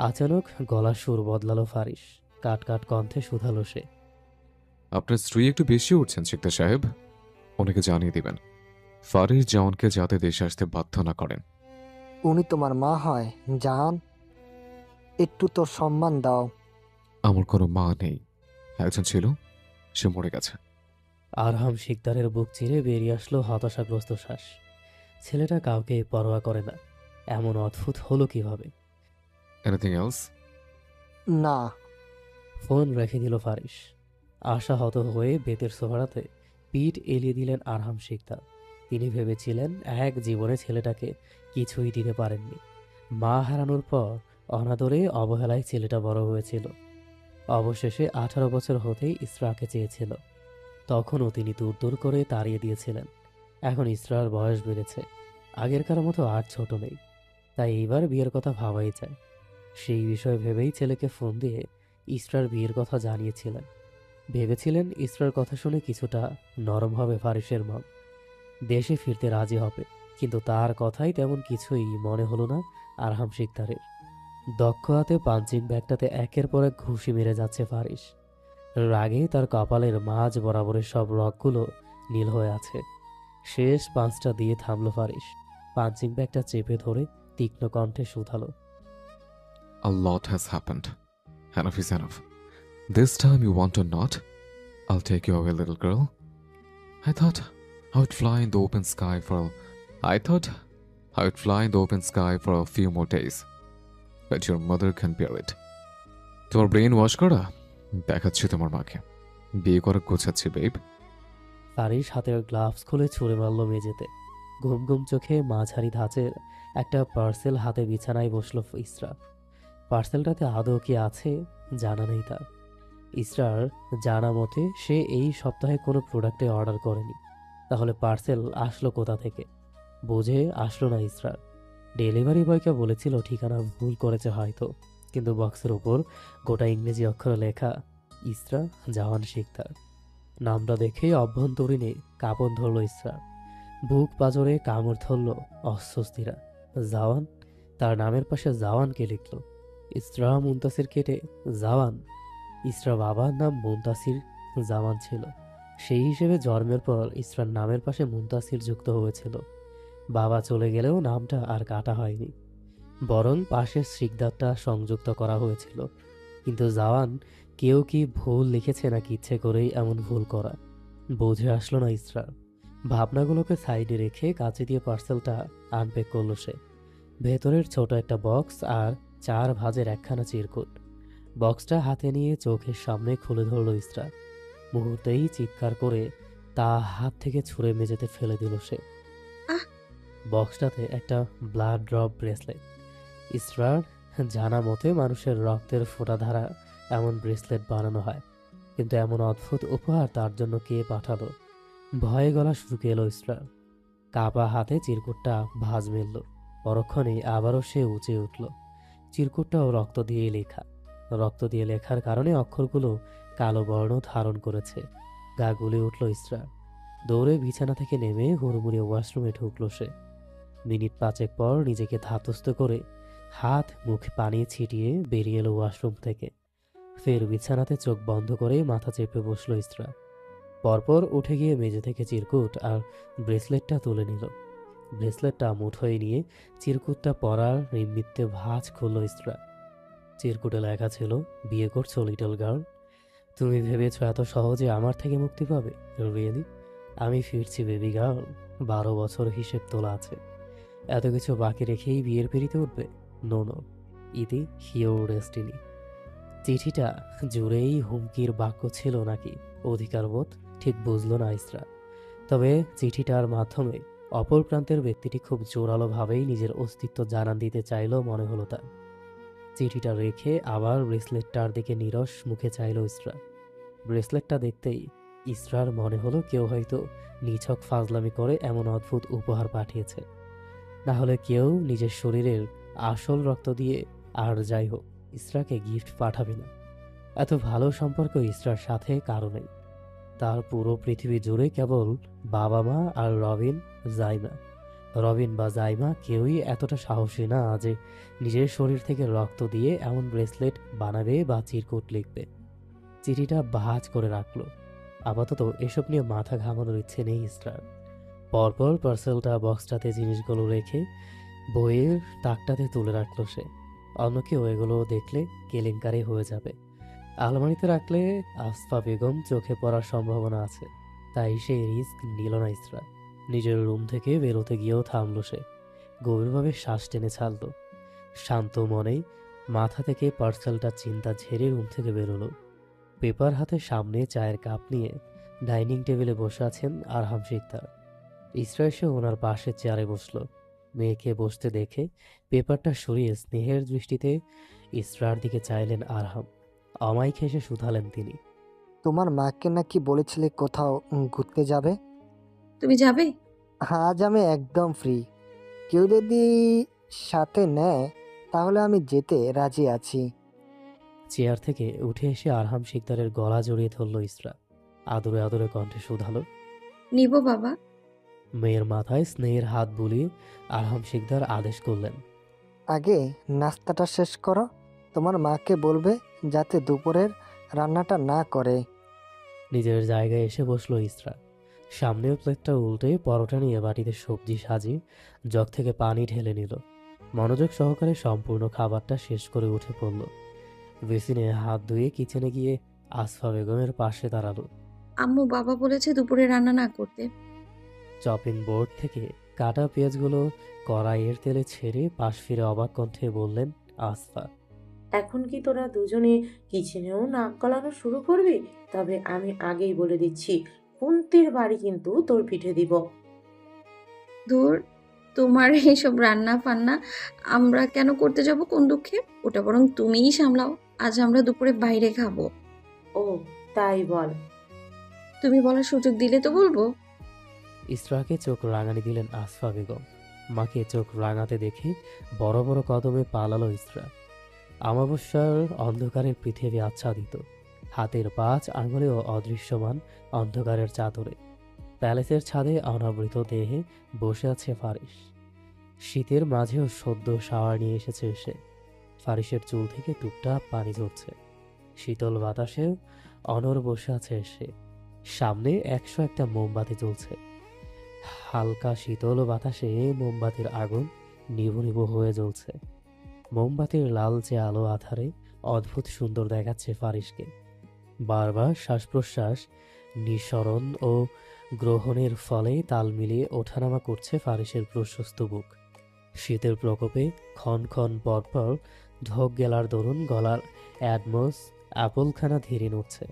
আচানক গলার সুর বদলালো ফারিস। কাট কাট কণ্ঠে শুধালো সে। আপনার স্ত্রী একটু বেশি উঠছেন শিকদার সাহেব। ওনাকে জানিয়ে দিবেন ফারিস জাওয়ানকে যাতে দেশে আসতে বাধ্য না করেন। উনি তোমার মা হয় জাহান? একটু তো সম্মান দাও। আমার কোনো মা নেই। একজন ছিল, সে মরে গেছে। আরহাম শিকদারের বুক চিরে বেরিয়ে আসলো হতাশাগ্রস্ত শ্বাস। ছেলেটা কাউকে পরোয়া করে না, এমন অদ্ভুত হলো কিভাবে? Anything else? না। ফোন রেখে দিল ফারিস। আশাহত হয়ে বেতের সোফাটাতে পিঠ এলিয়ে দিলেন আরহাম শিকদার। তিনি ভেবেছিলেন এক জীবনে ছেলেটাকে কিছুই দিতে পারেননি। মা হারানোর পর অনাদরে অবহেলায় ছেলেটা বড় হয়েছিল। অবশেষে 18 বছর হতেই ইসরাকে চেয়েছিল। তখনও তিনি দূর দূর করে তাড়িয়ে দিয়েছিলেন। এখন ইসরার বয়স বেড়েছে, আগেরকার মতো আর ছোট নেই। তাই এইবার বিয়ের কথা ভাবাই যায়। সেই বিষয় ভেবেই ছেলেকে ফোন দিয়ে ইসরার বিয়ের কথা জানিয়েছিলেন। ভেবেছিলেন ইসরার কথা শুনে কিছুটা নরম হবে ফারিসের মন, দেশে ফিরতে রাজি হবে। কিন্তু তার কথাই তেমন কিছুই মনে হলো না আরহাম শিকদারের। দক্ষ হাতে পাঞ্চিং ব্যাগটাতে একের পর এক ঘুষি মেরে যাচ্ছে ফারিস। রাগে তার কপালের মাঝ বরাবরের সব রগগুলো নীল হয়ে আছে। শেষ পাঁচটা দিয়ে থামলো ফারিস। পাঞ্চিং ব্যাগটা চেপে ধরে তীক্ষ্ণ কণ্ঠে শুধালো, A lot has happened. Enough is enough. This time you want or not, I'll take you away, little girl. I thought I would fly in the open sky for a few more days. But your mother can bear it. তোমার brain wash করা? দেখাচ্ছি তোমার মাকে। বিয়ে করা গোছাচ্ছি, babe. Faris হাতের gloves খুলে ছুঁড়ে মারল মেঝেতে। ঘুম ঘুম চোখে মাঝারি ধাঁচের একটা পার্সেল হাতে বিছানায় বসল ইসরা। পার্সেলটাতে আদৌ কি আছে জানা নেই তার। ইসরার জানা মতে সে এই সপ্তাহে কোনো প্রোডাক্টে অর্ডার করেনি। তাহলে পার্সেল আসলো কোথা থেকে? বুঝে আসলো না ইসরার। ডেলিভারি বয়কে বলেছিল ঠিকানা ভুল করেছে হয়তো, কিন্তু বক্সের ওপর গোটা ইংরেজি অক্ষরে লেখা ইসরা জাওয়ান শিকদার। নামটা দেখেই অভ্যন্তরীণে কাঁপন ধরল ইসরার। বুক পাজরে কামড় ধরল অস্বস্তিরা। জাওয়ান? তার নামের পাশে জাওয়ানকে লিখল। ইসরা মুনতাসির কেটে জাওয়ান। ইসরা বাবার নাম মুনতাসির জামান ছিল। সেই হিসেবে জন্মের পর ইসরার নামের পাশে মুনতাসির যুক্ত হয়েছিল। বাবা চলে গেলেও নামটা আর কাটা হয়নি। বরং পাশের শিকদারটা সংযুক্ত করা হয়েছিল। কিন্তু জওয়ান কেউ কি ভুল লিখেছে নাকি ইচ্ছে করেই এমন ভুল করা, বুঝে আসলো না ইসরার। ভাবনাগুলোকে সাইডে রেখে কাঁচি দিয়ে পার্সেলটা আনপ্যাক করলো সে। ভেতরের ছোট একটা বক্স আর 4 ভাঁজের একখানা চিরকুট। বক্সটা হাতে নিয়ে চোখের সামনে খুলে ধরল ইসরা। মুহূর্তেই চিৎকার করে তা হাত থেকে ছুঁড়ে মেঝেতে ফেলে দিল সে। আহ! বক্সটাতে একটা ব্লাড ড্রপ ব্রেসলেট। ইসরার জানা মতে মানুষের রক্তের ফোঁটা ধারা এমন ব্রেসলেট বানানো হয়, কিন্তু এমন অদ্ভুত উপহার তার জন্য কে পাঠালো? ভয়ে গলা শুকিয়ে এলো ইসরার। কাপা হাতে চিরকুটটা ভাঁজ মেলল। পরক্ষণেই আবারও সে উঁচে উঠল। চিরকুটটাও রক্ত দিয়ে লেখা। রক্ত দিয়ে লেখার কারণে অক্ষরগুলো কালো বর্ণ ধারণ করেছে। গা গুলে উঠল ইসরা। দৌড়ে বিছানা থেকে নেমে হুড়মুড়িয়ে ওয়াশরুমে ঢুকল সে। মিনিট 5 পর নিজেকে ধাতস্থ করে হাত মুখে পানি ছিটিয়ে বেরিয়ে এলো ওয়াশরুম থেকে। ফের বিছানাতে চোখ বন্ধ করে মাথা চেপে বসলো ইসরা। পরপর উঠে গিয়ে মেঝে থেকে চিরকুট আর ব্রেসলেটটা তুলে নিল। ব্রেসলেটটা মুঠোয় নিয়ে চিরকুটটা পরার নিমিত্তে ভাঁজ খুলল ইসরা। চিরকুটে লেখা ছিল, বিয়ে করছো লিটল গার্ল? তুমি ভেবেছো এত সহজে আমার থেকে মুক্তি পাবে? রিয়েলি? আমি ফিরছি বেবি গার্ল। 12 বছর হিসেব তোলা আছে। এত কিছু বাকি রেখেই বিয়ের পিড়িতে উঠবে? নো নো, ইতি হিওর ডেস্টিনি। চিঠিটা জুড়েই হুমকির বাক্য ছিল নাকি অধিকারবোধ, ঠিক বুঝল না ইসরা। তবে চিঠিটার মাধ্যমে অপর প্রান্তের ব্যক্তিটি খুব জোরালোভাবেই নিজের অস্তিত্ব জানান দিতে চাইল মনে হলো তার। চিঠিটা রেখে আবার ব্রেসলেটটার দিকে নিরস মুখে চাইল ইসরা। ব্রেসলেটটা দেখতেই ইসরার মনে হলো কেউ হয়তো নিছক ফাজলামি করে এমন অদ্ভুত উপহার পাঠিয়েছে। না হলে কেউ নিজের শরীরের আসল রক্ত দিয়ে, আর যাই হোক, ইসরাকে গিফট পাঠাবে না। এত ভালো সম্পর্ক ইসরার সাথে কারো নেই। তার পুরো পৃথিবী জুড়ে কেবল বাবা মা আর জাইমা। রবিন বা জাইমা কেউই এতটা সাহসী না যে নিজের শরীর থেকে রক্ত দিয়ে এমন ব্রেসলেট বানাবে বা চিরকুট লিখবে। চিঠিটা ভাঁজ করে রাখলো। আপাতত এসব নিয়ে মাথা ঘামানোর ইচ্ছে নেই ইসরার। পরপর পার্সেলটা বক্সটাতে জিনিসগুলো রেখে বইয়ের তাকটাতে তুলে রাখলো সে। অন্য কেউ এগুলো দেখলে কেলেঙ্কারি হয়ে যাবে। আলমারিতে রাখলে আসফা বেগম চোখে পড়ার সম্ভাবনা আছে, তাই সেই রিস্ক নিল না ইসরা। নিজের রুম থেকে বেরোতে গিয়েও থামলো সে। গভীরভাবে শ্বাস টেনে ছাড়ল। শান্ত মনেই মাথা থেকে পার্সেলটা চিন্তা ঝেড়ে রুম থেকে বেরোলো। পেপার হাতে সামনে চায়ের কাপ নিয়ে ডাইনিং টেবিলে বসে আছেন আরহাম শিকদার। ইসরা এসে ওনার পাশে চেয়ারে বসলো। মেয়েকে বসতে দেখে পেপারটা সরিয়ে স্নেহের দৃষ্টিতে ইসরার দিকে চাইলেন আরহাম। অমায়িক হেসে শুধালেন তিনি। তোমার মাকে নাকি বলেছিলে কোথাও ঘুরতে যাবে? তুমি যাবে? আজ আমি একদম ফ্রি। কেউ যদি সাথে নেয় তাহলে আমি যেতে রাজি আছি। চেয়ার থেকে উঠে এসে আরহাম শিকদারের গলা জড়িয়ে ধরল ইসরা। আদরে আদরে কণ্ঠে শুধালো। নিব বাবা। মেয়ের মাথায় স্নেহের হাত বুলিয়ে আরহাম শিকদার আদেশ করলেন। আগে নাস্তাটা শেষ করো। তোমার মাকে বলবে যাতে দুপুরের রান্নাটা না করে। নিজের জায়গায় এসে বসলো ইসরা। সামনের প্লেটটা উল্টে পরোটা নিয়ে বাটিতে সবজি সাজিয়ে জগ থেকে পানি ঢেলে নিল। মনোযোগ সহকারে সম্পূর্ণ খাবারটা শেষ করে উঠে পড়ল। বেসিনে হাত ধুয়ে কিচেনে গিয়ে আসফা বেগমের পাশে দাঁড়ালো। আম্মু বাবা বলেছে দুপুরে রান্না না করতে। চপিং বোর্ড থেকে কাটা পেঁয়াজগুলো কড়াইয়ের তেলে ছেড়ে পাশ ফিরে অবাক কণ্ঠে বললেন আসফা। এখন কি তোরা দুজনে কিচেনেও নাক গলানো শুরু করবি? তবে আমি আগেই বলে দিচ্ছি, কুন্তির বাড়ি কিন্তু তোর পিঠে দিব। ধুর, তোমার এইসব রান্না ফান্না আমরা কেন করতে যাব কোন দুঃখে? ওটা বরং তুমিই সামলাও। আজ আমরা দুপুরে বাইরে খাবো। ও তাই বল। তুমি বলার সুযোগ দিলে তো বলবো। ইসরাকে চোখ রাঙানি দিলেন আসফা বেগম। মাকে চোখ রাঙাতে দেখে বড় বড় কদমে পালালো ইসরা। অমাবস্যার অন্ধকারের পৃথিবী আচ্ছাদিত। হাতের 5 আঙুলেও অদৃশ্যমান অন্ধকারের চাদরে প্যালেসের ছাদে অনাবৃত দেহে বসে আছে ফারিস। শীতের মাঝেও সদ্য শাওয়ার নিয়ে এসেছে সে। ফারিসের চুল থেকে টুপটাপ পানি ঝরছে। শীতল বাতাসে অনর বসে আছে সে। সামনে 101টা মোমবাতি জ্বলছে। হালকা শীতল বাতাসে মোমবাতির আগুন নিভু নিভু হয়ে জ্বলছে। মোমবাতির লালচে আলো আধারে অদ্ভুত সুন্দর দেখাচ্ছে ফারিসকে। বারবার শ্বাস প্রশ্বাস নিঃসরণ ও গ্রহণের ফলে তাল মিলিয়ে ওঠানামা করছে ফারিসের প্রশস্ত বুক। শীতের প্রকোপে ক্ষণ ক্ষণ পরপর ঢোক গেলার দরুন গলার অ্যাডমোস আপলখানা ধীরে নড়ছে।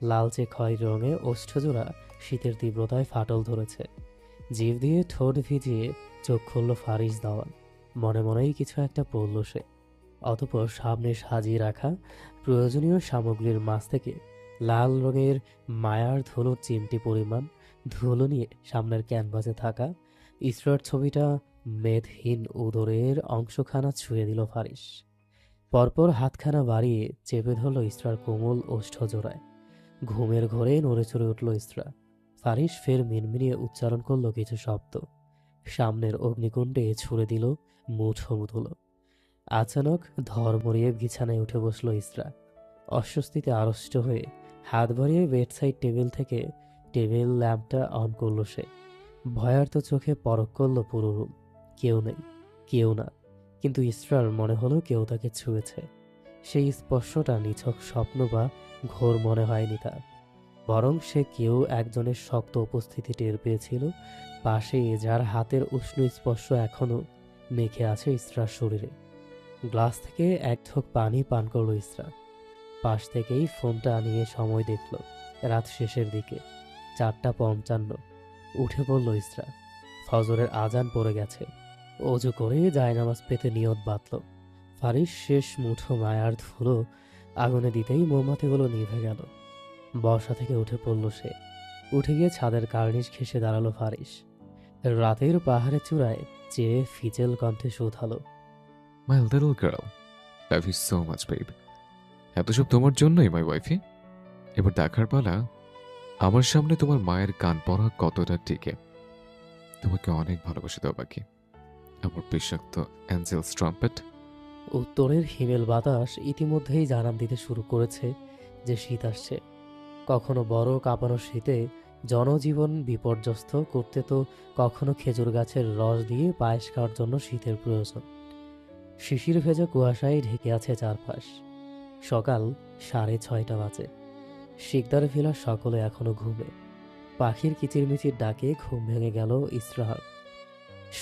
লালচে খয়েরি রঙে ওষ্ঠজোড়া শীতের তীব্রতায় ফাটল ধরেছে। জিভ দিয়ে ঠোঁট ভিজিয়ে চোখ খুলল ফারিস দেওয়ান। মনে মনেই কিছু একটা পড়ল সে। অতঃপর সামনে সাজিয়ে রাখা প্রয়োজনীয় সামগ্রীর মাঝ থেকে লাল রঙের মায়ার ধুলোর চিমটি পরিমাণ ধুলো নিয়ে সামনের ক্যানভাসে থাকা ইসরার ছবিটা মেদহীন উদরের অংশখানা ছুঁয়ে দিল ফারিস। পরপর হাতখানা বাড়িয়ে চেপে ধরল ইসরার কোমল ওষ্ঠজোড়ায়। ঘুমের ঘোরে নড়ে চড়ে উঠল ইসরা। ফারিস ফের মিনমিনিয়ে উচ্চারণ করল কিছু শব্দ। সামনের অগ্নিকুণ্ডে ছুড়ে দিল মুঠো ধুলো। আচানক ধর্মরিয়ে বিছানায় উঠে বসল ইসরা। অস্বস্তিতে আড়ষ্ট হয়ে হাত বাড়িয়ে বেডসাইড টেবিল থেকে টেবিল ল্যাম্পটা অন করল সে। ভয়ার্ত চোখে পরখ করল পুরো রুম। কেউ নেই, কেউ না। কিন্তু ইসরার মনে হলো কেউ তাকে ছুঁয়েছে। সেই স্পর্শটা নিছক স্বপ্ন বা ঘোর মনে হয়নি তার, বরং সে কেউ একজনের শক্ত উপস্থিতি টের পেয়েছিল পাশে, যার হাতের উষ্ণ স্পর্শ এখনও মেখে আছে ইসরার শরীরে। গ্লাস থেকে এক ঢোক পানি পান করল ইসরা। পাশ থেকেই ফোনটা নিয়ে সময় দেখল। রাত শেষের দিকে 4:55। উঠে পড়ল ইসরা। ফজরের আজান পড়ে গেছে। অজু করে জায়নামাজ পেতে নিয়ত বাঁধল। ফারিস শেষ মুঠো মায়ার ধুলো আগুনে দিতেই মোমবাতিগুলো নিভে গেল। বসা থেকে উঠে পড়ল সে। উঠে গিয়ে ছাদের কার্নিশ ঘেঁষে দাঁড়ালো ফারিস। রাতের পাহাড়ের চূড়ায় চেয়ে ফিচেল কণ্ঠে শোধালো, my little girl, love you so much babe. এত সব তোমার জন্যই মাই ওয়াইফি। এবার দেখার পালা আমার সামনে তোমার মায়ের কান পড়া কতটা টিকে। তোমাকে অনেক ভালোবাসে দেওয়া বাকি আমার বিষাক্ত অ্যাঞ্জেলস ট্রাম্পেট। উত্তরের হিমেল বাতাস ইতিমধ্যেই জানান দিতে শুরু করেছে যে শীত আসছে। কখনো বড় কাঁপানো শীতে জনজীবন বিপর্যস্ত করতে তো কখনো খেজুর গাছের রস দিয়ে পায়েস খাওয়ার জন্য শীতের প্রয়োজন। শিশির ভেজা কুয়াশায় ঢেকে আছে চারপাশ। সকাল 6:30 বাজে। শিকদার ভিলার সকলে এখনো ঘুমে। পাখির কিচিরমিচির ডাকে ঘুম ভেঙে গেল ইসরার।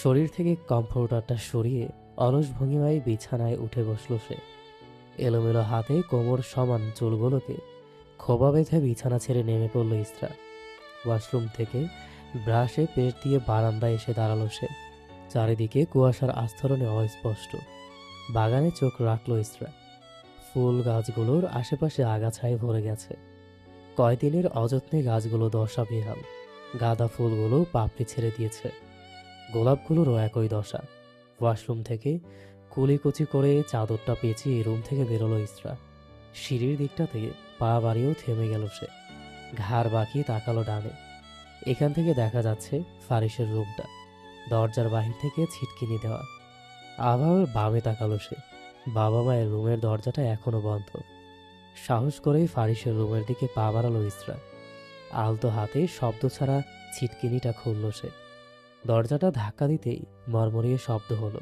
শরীর থেকে কমফোর্টারটা সরিয়ে অলস ভঙ্গিমায় বিছানায় উঠে বসল সে। এলোমেলো হাতে কোমর সমান চুলগুলোকে খোপা বেঁধে বিছানা ছেড়ে নেমে পড়ল ইসরা। ওয়াশরুম থেকে ব্রাশে পেট দিয়ে বারান্দায় এসে দাঁড়ালো সে। চারিদিকে কুয়াশার আস্তরণে অস্পষ্ট। বাগানে চোখ রাখল ইসরা। ফুল গাছগুলোর আশেপাশে আগাছায় ভরে গেছে। কয়দিনের অযত্নে গাছগুলো দশা বেহাল। গাঁদা ফুলগুলো পাপড়ি ছেড়ে দিয়েছে। গোলাপগুলোরও একই দশা। ওয়াশরুম থেকে কুলিকুচি করে চাদরটা পেঁচিয়ে রুম থেকে বেরোলো ইসরা। সিঁড়ির দিকটা থেকে পা বাড়িয়েও থেমে গেল সে। ঘাড় বাঁকিয়ে তাকালো ডানে। এখান থেকে দেখা যাচ্ছে ফারিসের রুমটা। দরজার বাহির থেকে ছিটকিনি দেওয়া। আবার বামে তাকালো সে। বাবা মায়ের রুমের দরজাটা এখনো বন্ধ। সাহস করেই ফারিসের রুমের দিকে পা বাড়ালো ইসরা। আলতো হাতে শব্দ ছাড়া ছিটকিনিটা খুলল সে। দরজাটা ধাক্কা দিতেই মরমরিয়ে শব্দ হলো।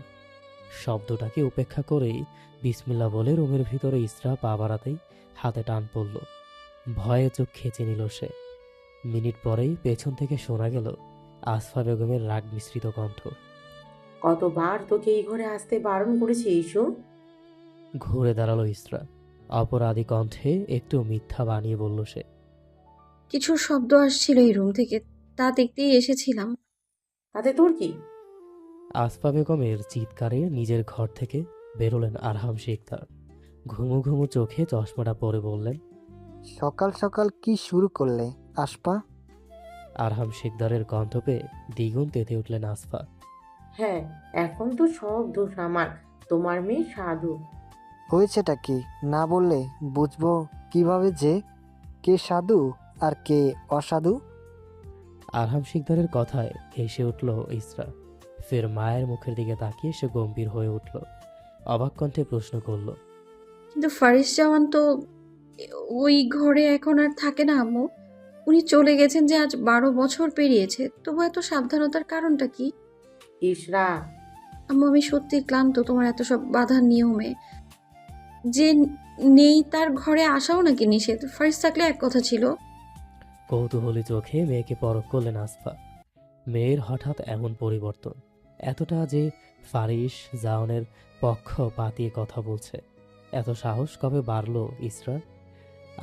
শব্দটাকে উপেক্ষা করেই বিসমিল্লা বলে রুমের ভিতরে ইসরা পা বাড়াতেই হাতে টান পড়ল। ভয়ে চোখ খেঁচে নিল সে। মিনিট পরেই পেছন থেকে শোনা গেল আসফা বেগমের রাগ মিশ্রিত কণ্ঠ, কতবার তোকে এই ঘরে আসতে বারণ করেছি ইসু? ঘুরে দাঁড়ালো ইসরা। অপরাধী কণ্ঠে একটু মিথ্যা বানিয়ে বলল সে, কিছু শব্দ আসছিল এই রুম থেকে, তা দেখতেই এসেছিলাম। তাতে তোর কি? আসফা বেগমের চিৎকারে নিজের ঘর থেকে বেরোলেন আরহাম শিকদার। ঘুমু ঘুমু চোখে চশমাটা পরে বললেন, সকাল সকাল কি শুরু করলে আশপা? আরহাম শিকদারের কণ্ঠ পেয়ে দ্বিগুণ তেতে উঠলেন আসফা। হ্যাঁ, এখন তো সব দোষ আমার। তোমার মেয়ে সাধু। হয়েছেটা কি না বললে বুঝবো কিভাবে যে কে সাধু আর কে অসাধু? আরহাম শিকদারের কথায় হেসে উঠল ইসরা। ফের মায়ের মুখের দিকে তাকিয়ে সে গম্ভীর হয়ে উঠল। অবাক কণ্ঠে প্রশ্ন করল, কিন্তু ফারিস জাওয়ান তো ওই ঘরে এখন আর থাকে না আম্মু। উনি চলে গেছেন যে আজ 12 বছর পেরিয়েছে, তবু এত সাবধানতার কারণটা কি? ইসরা, আম্মু আমি সত্যি ক্লান্ত তোমার এত সব বাধার নিয়মে। যে নেই তার ঘরে আসাও নাকি নিষেধ? ফার্স্ট থাকলে এক কথা ছিল। কৌতূহলী চোখে মেয়েকে পরখ করলেন আসফা। মেয়ের হঠাৎ এমন পরিবর্তন, এতটা যে ফারিস জাওনের পক্ষ পাতিয়ে কথা বলছে, এত সাহস কবে বাড়ল ইসরার?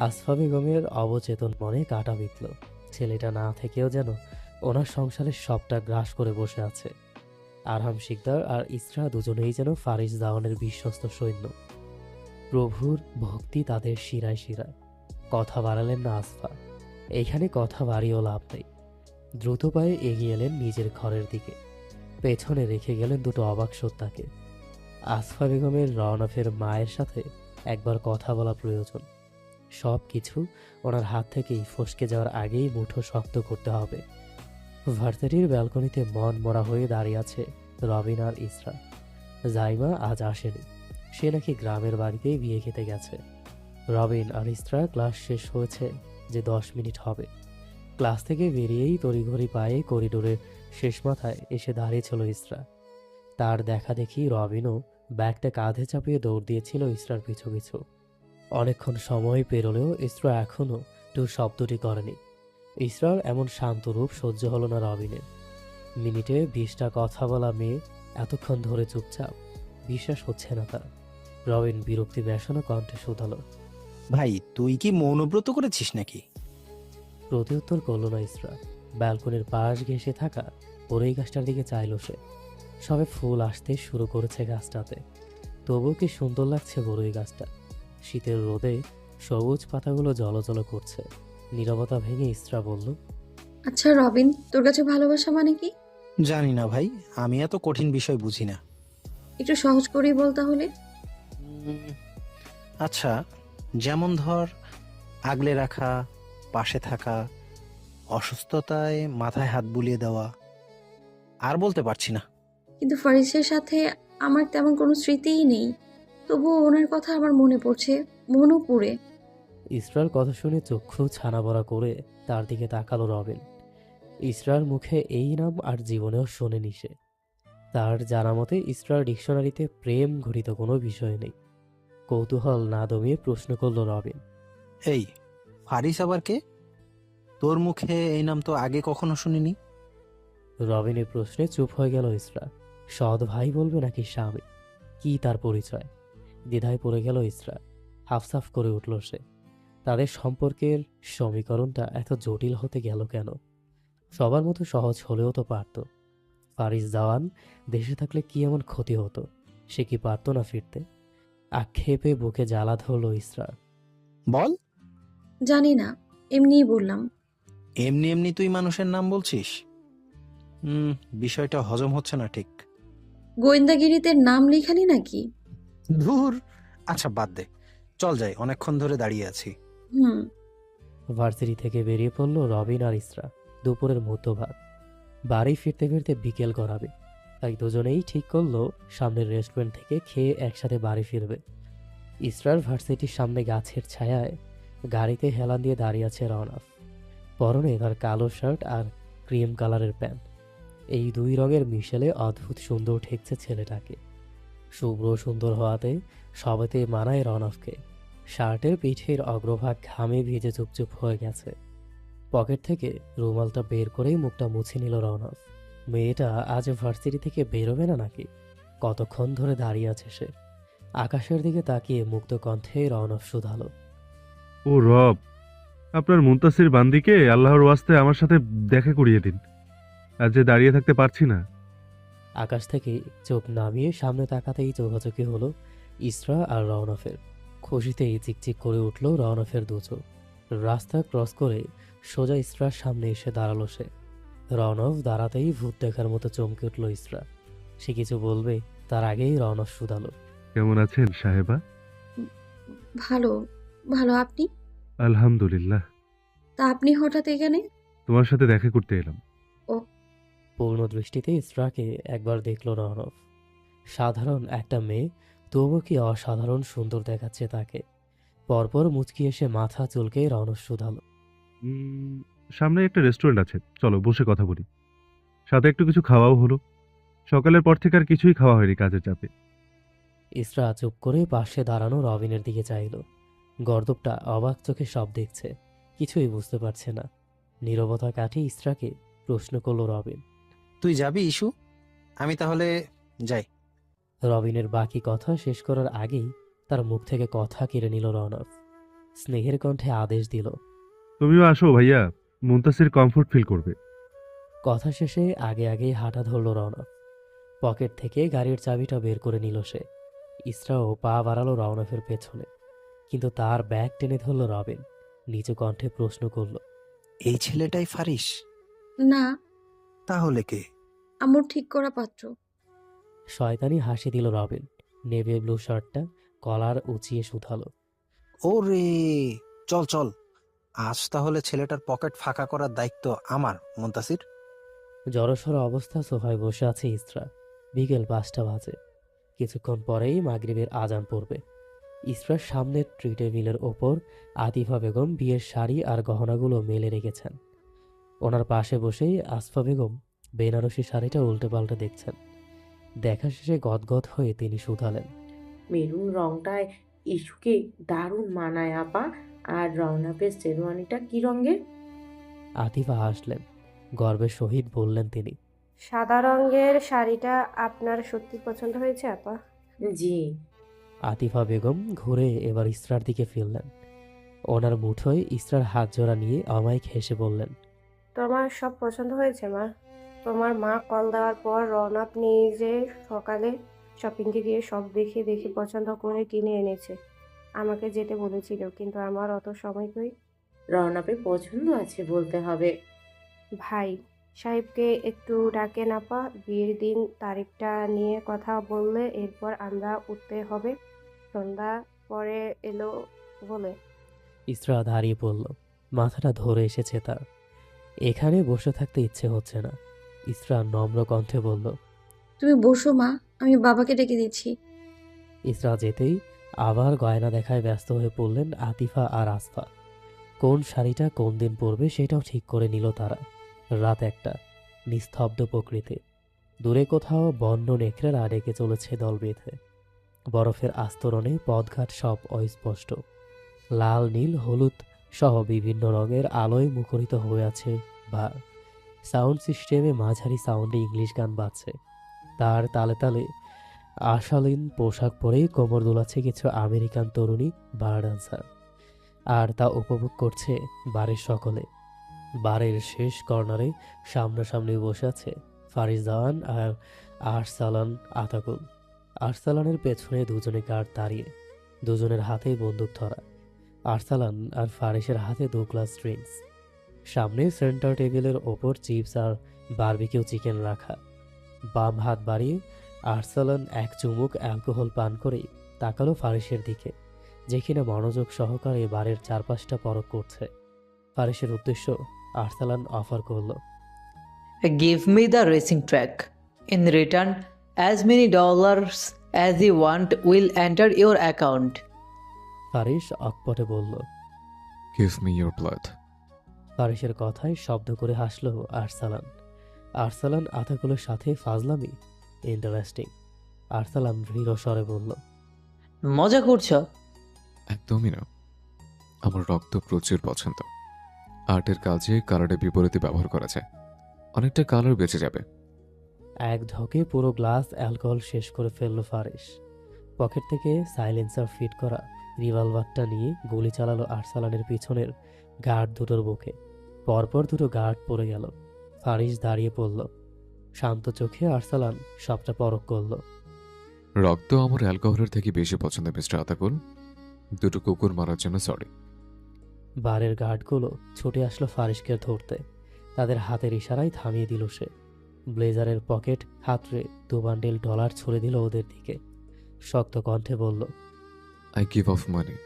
আসফা বেগমের অবচেতন মনে কাঁটা বিঁধল। ছেলেটা না থেকেও যেন ওনার সংসারের সবটা গ্রাস করে বসে আছে। আরহাম শিকদার আর ইসরা দুজনেই যেন ফারিস জাওয়ানের বিশ্বস্ত সৈন্য। প্রভুর ভক্তি তাদের শিরায় শিরায়। কথা বাড়ালেন না আসফা। এইখানে কথা বাড়িয়েও লাভ নেই। দ্রুত পায়ে এগিয়ে এলেন নিজের ঘরের দিকে। পেছনে রেখে গেলেন দুটো অবাক সত্তাকে। আসফা বেগমের রওনাফের মায়ের সাথে একবার কথা বলা প্রয়োজন। সব কিছু ওনার হাত থেকেই ফসকে যাওয়ার আগেই মুঠো শক্ত করতে হবে। ভার্সিটির ব্যালকনিতে মন মরা হয়ে দাঁড়িয়ে আছে রবিন আর ইসরা। জাইমা আজ আসেনি, সে নাকি গ্রামের বাড়িতেই বিয়ে খেতে গেছে। রবিন আর ইসরা ক্লাস শেষ হয়েছে যে 10 মিনিট হবে। ক্লাস থেকে বেরিয়েই তড়িঘড়ি পায়ে করিডোরের শেষ মাথায় এসে দাঁড়িয়েছিল ইসরা। তার দেখা দেখি রবিনও ব্যাগটা কাঁধে চাপিয়ে দৌড় দিয়েছিল ইসরার পিছু পিছু। অনেকক্ষণ সময় পেরোলেও ইসরা এখনও টু শব্দটি করেনি। ইসরার এমন শান্ত রূপ সহ্য হলো না রবিনের। মিনিটে 20টা কথা বলা মেয়ে এতক্ষণ ধরে চুপচাপ, বিশ্বাস হচ্ছে না তার। রবিন বিরক্তি মেশানো কণ্ঠে শুধালো, ভাই তুই কি মৌনব্রত করেছিস নাকি? প্রত্যুত্তর করল না ইসরা। ব্যালকনির পাশ ঘেঁষে থাকা বরই গাছটার দিকে চাইল সে। সবে ফুল আসতে শুরু করেছে গাছটাতে। তবুও কি সুন্দর লাগছে বরই গাছটা। শীতের রোদে সবুজ পাতাগুলো জলজল করছে। নীরবতা ভেঙে ইসরা বলল, আচ্ছা রবিন, তোর কাছে ভালোবাসা মানে কি? জানি না ভাই, আমি এত কঠিন বিষয় বুঝি না। একটু সহজ করেই বল তাহলে। আচ্ছা, যেমন ধর আগলে রাখা, পাশে থাকা, অসুস্থতায় মাথায় হাত বুলিয়ে দেওয়া। আর বলতে পারছি না। কিন্তু ফারিসের সাথে আমার তেমন কোনো স্মৃতিই নেই, তবুও ওনার কথা আমার মনে পড়ছে, মনও পুড়ে। ইসরার কথা শুনে চক্ষু ছানা বড়া করে তার দিকে তাকালো রবিন। ইসরার মুখে এই নাম আর জীবনেও শোনেনি সে। তার জানা মতে ইসরার ডিকশনারিতে প্রেম ঘটিত কোনো বিষয় নেই। কৌতূহল না দমিয়ে প্রশ্ন করল রবিন, এই ফারিস আবার কে? তোর মুখে এই নাম তো আগে কখনো শুনিনি। রবিনের প্রশ্নে চুপ হয়ে গেল ইসরা। সৎ ভাই বলবে নাকি স্বামী, কি তার পরিচয়? দ্বিধায় পড়ে গেল ইসরা। হাফসাফ করে উঠল সে। তাদের সম্পর্কের সমীকরণটা এত জটিল হতে গেল কেন? সবার মতো সহজ হলেও তো পারত। ফারিস জাওয়ান দেশে থাকলে কি এমন ক্ষতি হতো? সে কি পারত না ফিরতে? আক্ষেপে বুকে জ্বালা ধরল ইসরার। বল। জানি না, এমনিই বললাম। এমনি এমনি তুই মানুষের নাম বলছিস? বিষয়টা হজম হচ্ছে না ঠিক। গোয়েন্দাগিরিতে নাম লেখালি নাকি? ধুর, আচ্ছা বাদ দে, চল যাই, অনেকক্ষণ ধরে দাঁড়িয়ে আছি। হুম। ভার্সিটি থেকে বেরিয়ে পড়ল রবিন আর ইসরা। দুপুরের মধ্যভাগ। বাড়ি ফিরতে ফিরতে বিকেল গড়াবে, তাই দুজনেই ঠিক করলো সামনের রেস্টুরেন্ট থেকে খেয়ে একসাথে বাড়ি ফিরবে। ইসরার ভার্সিটির সামনে গাছের ছায়ায় গাড়িতে হেলান দিয়ে দাঁড়িয়ে আছে রওনাফ। পরনে তার কালো শার্ট আর ক্রিম কালারের প্যান্ট। এই দুই রঙের মিশেলে অদ্ভুত সুন্দর ঠেকছে ছেলেটাকে। শুভ্র সুন্দর হওয়াতে সবেতে মানায় রওনাফকে। শার্টের পিঠের অগ্রভাগ ঘামে ভিজে চুপচুপ হয়ে গেছে। পকেট থেকে রুমালটা বের করেই মুখটা মুছে নিল রওনাফ। মেয়েটা আজ ভার্সিটি থেকে বেরোবে না নাকি? কতক্ষণ ধরে দাঁড়িয়ে আছে সে। আকাশের দিকে তাকিয়ে মুক্ত কণ্ঠে রওনাফ শুধালো, ও রব, আপনার মুনতাসির বান্দিকে আল্লাহর ওয়াস্তে আমার সাথে দেখা করিয়ে দিন। আজ যে দাঁড়িয়ে থাকতে পারছি না। আকাশ থেকে চোখ নামিয়ে সামনে তাকাতেই চোখাচোখি হলো ইসরা আর রওনাফের। খুশিতেই চিকচিক করে উঠল রওনাফের দু চোখ। রাস্তা ক্রস করে সোজা ইসরার সামনে এসে দাঁড়ালো সে। রওনফ দাঁড়াতেই ভূত দেখার মতো চমকে উঠল ইসরা। সে কিছু বলবে তার আগেই রওনফ শুধালো, কেমন আছেন সাহেবা? ভালো ভালো, আপনি? আলহামদুলিল্লাহ। তা আপনি হঠাৎ এখানে? তোমার সাথে দেখা করতে এলাম। পূর্ণ দৃষ্টিতে ইসরাকে একবার দেখল রওনফ। সাধারণ একটা মেয়ে, তবু কি অসাধারণ সুন্দর দেখাচ্ছে তাকে। পরপর মুচকি এসে মাথা চুলকে রওনফ শুধালো, সামনে একটা রেস্টুরেন্ট আছে, চলো বসে কথা বলি, সাথে একটু কিছু খাওয়াও হলো। সকালের পর থেকে আর কিছুই খাওয়া হয়নি কাজের চাপে। ইসরা চুপ করে পাশে দাঁড়ানো রবিনের দিকে চাইল। গর্দবটা অবাক চোখে সব দেখছে, কিছুই বুঝতে পারছে না। নীরবতা কাটিয়ে ইসরাকে প্রশ্ন করল রবিন। তুই যাবি ইস্যু? আমি তাহলে যাই। রবিনের বাকি কথা শেষ করার আগেই তার মুখ থেকে কথা কেড়ে নিল রনক। স্নেহের কণ্ঠে আদেশ দিল। তুমিও আসো ভাইয়া, মুনতাসির কমফোর্ট ফিল করবে। কথা শেষে আগে আগেই হাঁটা ধরল রওনক। পকেট থেকে গাড়ির চাবিটা বের করে নিল সে। ইসরাও পা বাড়ালো রওনকের পেছনে, কিন্তু তার ব্যাগ টেনে ধরল রবিন। নিচু কণ্ঠে প্রশ্ন করল। এই ছেলেটাই ফারিস? না, তাহলে কে? আমার ঠিক করা পাত্র। শয়তানি হাসি দিল রবিন। নেভি ব্লু শার্টটা কলার উঁচিয়ে শুধালো। ওরে, চল চল, আজ তাহলে ছেলেটার পকেট ফাঁকা করার দায়িত্ব আমার, মুনতাসির। জড়সড় অবস্থা সোফায় বসে আছে ইসরা। বিকেল 5টা বাজে। কিছুক্ষণ পরেই মাগরিবের আজান পড়বে। ইসরার সামনের ট্রি টেবিলের ওপর আতিফা বেগম বিয়ের শাড়ি আর গহনাগুলো মেলে রেখেছেন। ওনার পাশে বসেই আসফা বেগম বেনারসি শাড়িটা উল্টে পাল্টে দেখছেন। দেখা শেষে গদগদ হয়ে তিনি শুধালেন। মেরুন রংটায় ইস্যুকে দারুণ মানায় আপা। আর রওনাপের শেরওয়ানিটা কি রঙের? আতিফা হাসলেন। গর্বের সহিত বললেন তিনি। সাদা রঙের শাড়িটা আপনার সত্যি পছন্দ হয়েছে আপা? জি। আতিফা বেগম ঘুরে এবার ইসরার দিকে ফিরলেন। ওনার মুঠোয় ইসরার হাত জোড়া নিয়ে অমায়িক হেসে বললেন। তোমার সব পছন্দ হয়েছে মা? তোমার মা কল দেওয়ার পর রওনাপ নিজে সকালে শপিংয়ে গিয়ে সব দেখে দেখে পছন্দ করে কিনে এনেছে। আমাকে যেতে বলেছিল, কিন্তু আমার অত সময় কই। রওনাপে পছন্দ আছে বলতে হবে। ভাই সাহেবকে একটু ডাকেন আপা। বিয়ের দিন তারিখটা নিয়ে কথা বললে এরপর আমরা উঠতে হবে। সন্ধ্যা পরে এলো বলে। ইসরা দাঁড়িয়ে পড়ল। মাথাটা ধরে এসেছে তার। এখানে বসে থাকতে ইচ্ছে হচ্ছে না। ইসরা নম্র কণ্ঠে বলল। তুমি বসো মা, আমি বাবাকে ডেকে দিচ্ছি। ইসরা যেতেই আবার গয়না দেখায় ব্যস্ত হয়ে পড়লেন আতিফা আর আসফা। কোন শাড়িটা কোন দিন পরবে সেটাও ঠিক করে নিল তারা। রাত 1টা, নিস্তব্ধ প্রকৃতি। দূরে কোথাও বন্য নেকড়েরা ডেকে চলেছে দল বেঁধে। বরফের আস্তরণে পথঘাট সব অস্পষ্ট। লাল, নীল, হলুদ সহ বিভিন্ন রঙের আলোয় মুখরিত হয়ে আছে বার। সাউন্ড সিস্টেমে মাঝারি সাউন্ডে ইংলিশ গান বাজছে। তার তালে তালে আশালীন পোশাক পরে কোমর দোলাচ্ছে কিছু আমেরিকান তরুণী বার ডান্সার। আর তা উপভোগ করছে বারের সকলে। বারের শেষ কর্নারে সামনাসামনি বসে আছে ফারিস জাওয়ান আর আরসালান আতাকুল। আরসালানের পেছনে দুজনে গার্ড দাঁড়িয়ে, দুজনের হাতেই বন্দুক ধরা। আরসালান আর ফারিসের হাতে 2 গ্লাস ড্রিঙ্কস। সামনে সেন্টার টেবিলের ওপর চিপস আর বারবিকিউ চিকেন রাখা। বাম হাত বাড়িয়ে আরসালান এক চুমুক অ্যালকোহল পান করে তাকালো ফারিসের দিকে, যে কিনা মনোযোগ সহকারে বারের চারপাশটা পরখ করছে। ফারিসের উদ্দেশ্য আরসালান অফার করল। Give me the racing track. In return, as many dollars as you want will enter your account. Faris অকপটে বলল। Give me your blood. ফারিসের কথায় শব্দ করে হাসল আরসালান। আরসালান আতাকুলের সাথে ফাজলামি? ইন্টারেস্টিং। আরসালান দৃঢ় স্বরে বলল। মজা করছো? একদমই না, আমার রক্ত প্রচুর পছন্দ। আর্টের কাজে কালারের বিপরীতে ব্যবহার করা যায়, অনেকটা কালার বেঁচে যাবে। এক ঢকে পুরো গ্লাস অ্যালকোহল শেষ করে ফেলল ফারিস। পকেট থেকে সাইলেন্সার ফিট করা রিভলভারটা নিয়ে গুলি চালালো আরসালানের পিছনের গার্ড দুটোর বুকে। পরপর দুটো গার্ড পড়ে গেল। ফারিস দাঁড়িয়ে পড়ল। শান্ত চোখে আরসালান সবটা পরখ করল। রক্ত আমার অ্যালকোহলের থেকে বেশি পছন্দ মিস্টার আতাকুল। দুটো কুকুর মারার জন্য সরি। বারের গার্ডগুলো ছুটে আসলো ফারিসকে ধরতে। তাদের হাতের ইশারায় থামিয়ে দিল সে। ব্লেজারের পকেট হাতড়ে 2 বান্ডেল ডলার ছুড়ে দিল ওদের দিকে। শক্ত কণ্ঠে বলল। I give off money.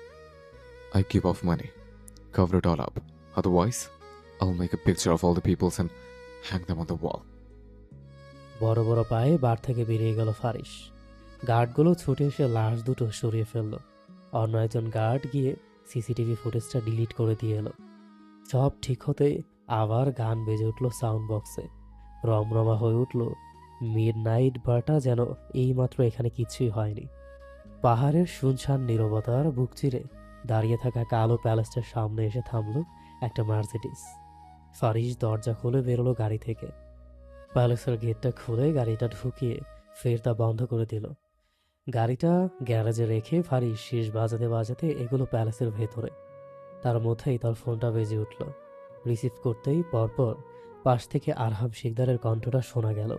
I give off money. Cover it all up. Otherwise, I'll make a picture of all the peoples and hang them on the wall. বড় বড় পায়ে বার থেকে বেরিয়ে গেল ফারিস। গার্ডগুলো ছুটে এসে লাশ দুটো সরিয়ে ফেলল। অন্য একজন গার্ড গিয়ে সিসিটিভি ফুটেজটা ডিলিট করে দিয়ে এলো। সব ঠিক হতে আবার গান বেজে উঠল সাউন্ড বক্সে। রমরমা হয়ে উঠল মিডনাইট বারটা যেন এইমাত্র এখানে কিছুই হয়নি। পাহাড়ের শুনশান নীরবতার বুক চিরে দাঁড়িয়ে থাকা কালো প্যালেসটার সামনে এসে থামল একটা মার্সিডিস। ফারিস দরজা খুলে বেরোলো গাড়ি থেকে। প্যালেসের গেটটা খুলে গাড়িটা ঢুকিয়ে ফের তা বন্ধ করে দিল। গাড়িটা গ্যারেজে রেখে ফারিস শীষ বাজাতে বাজাতে এগুলো প্যালেসের ভেতরে। তার মধ্যেই তার ফোনটা বেজে উঠল। রিসিভ করতেই পরপর পাশ থেকে আরহাম শিকদারের কণ্ঠটা শোনা গেল।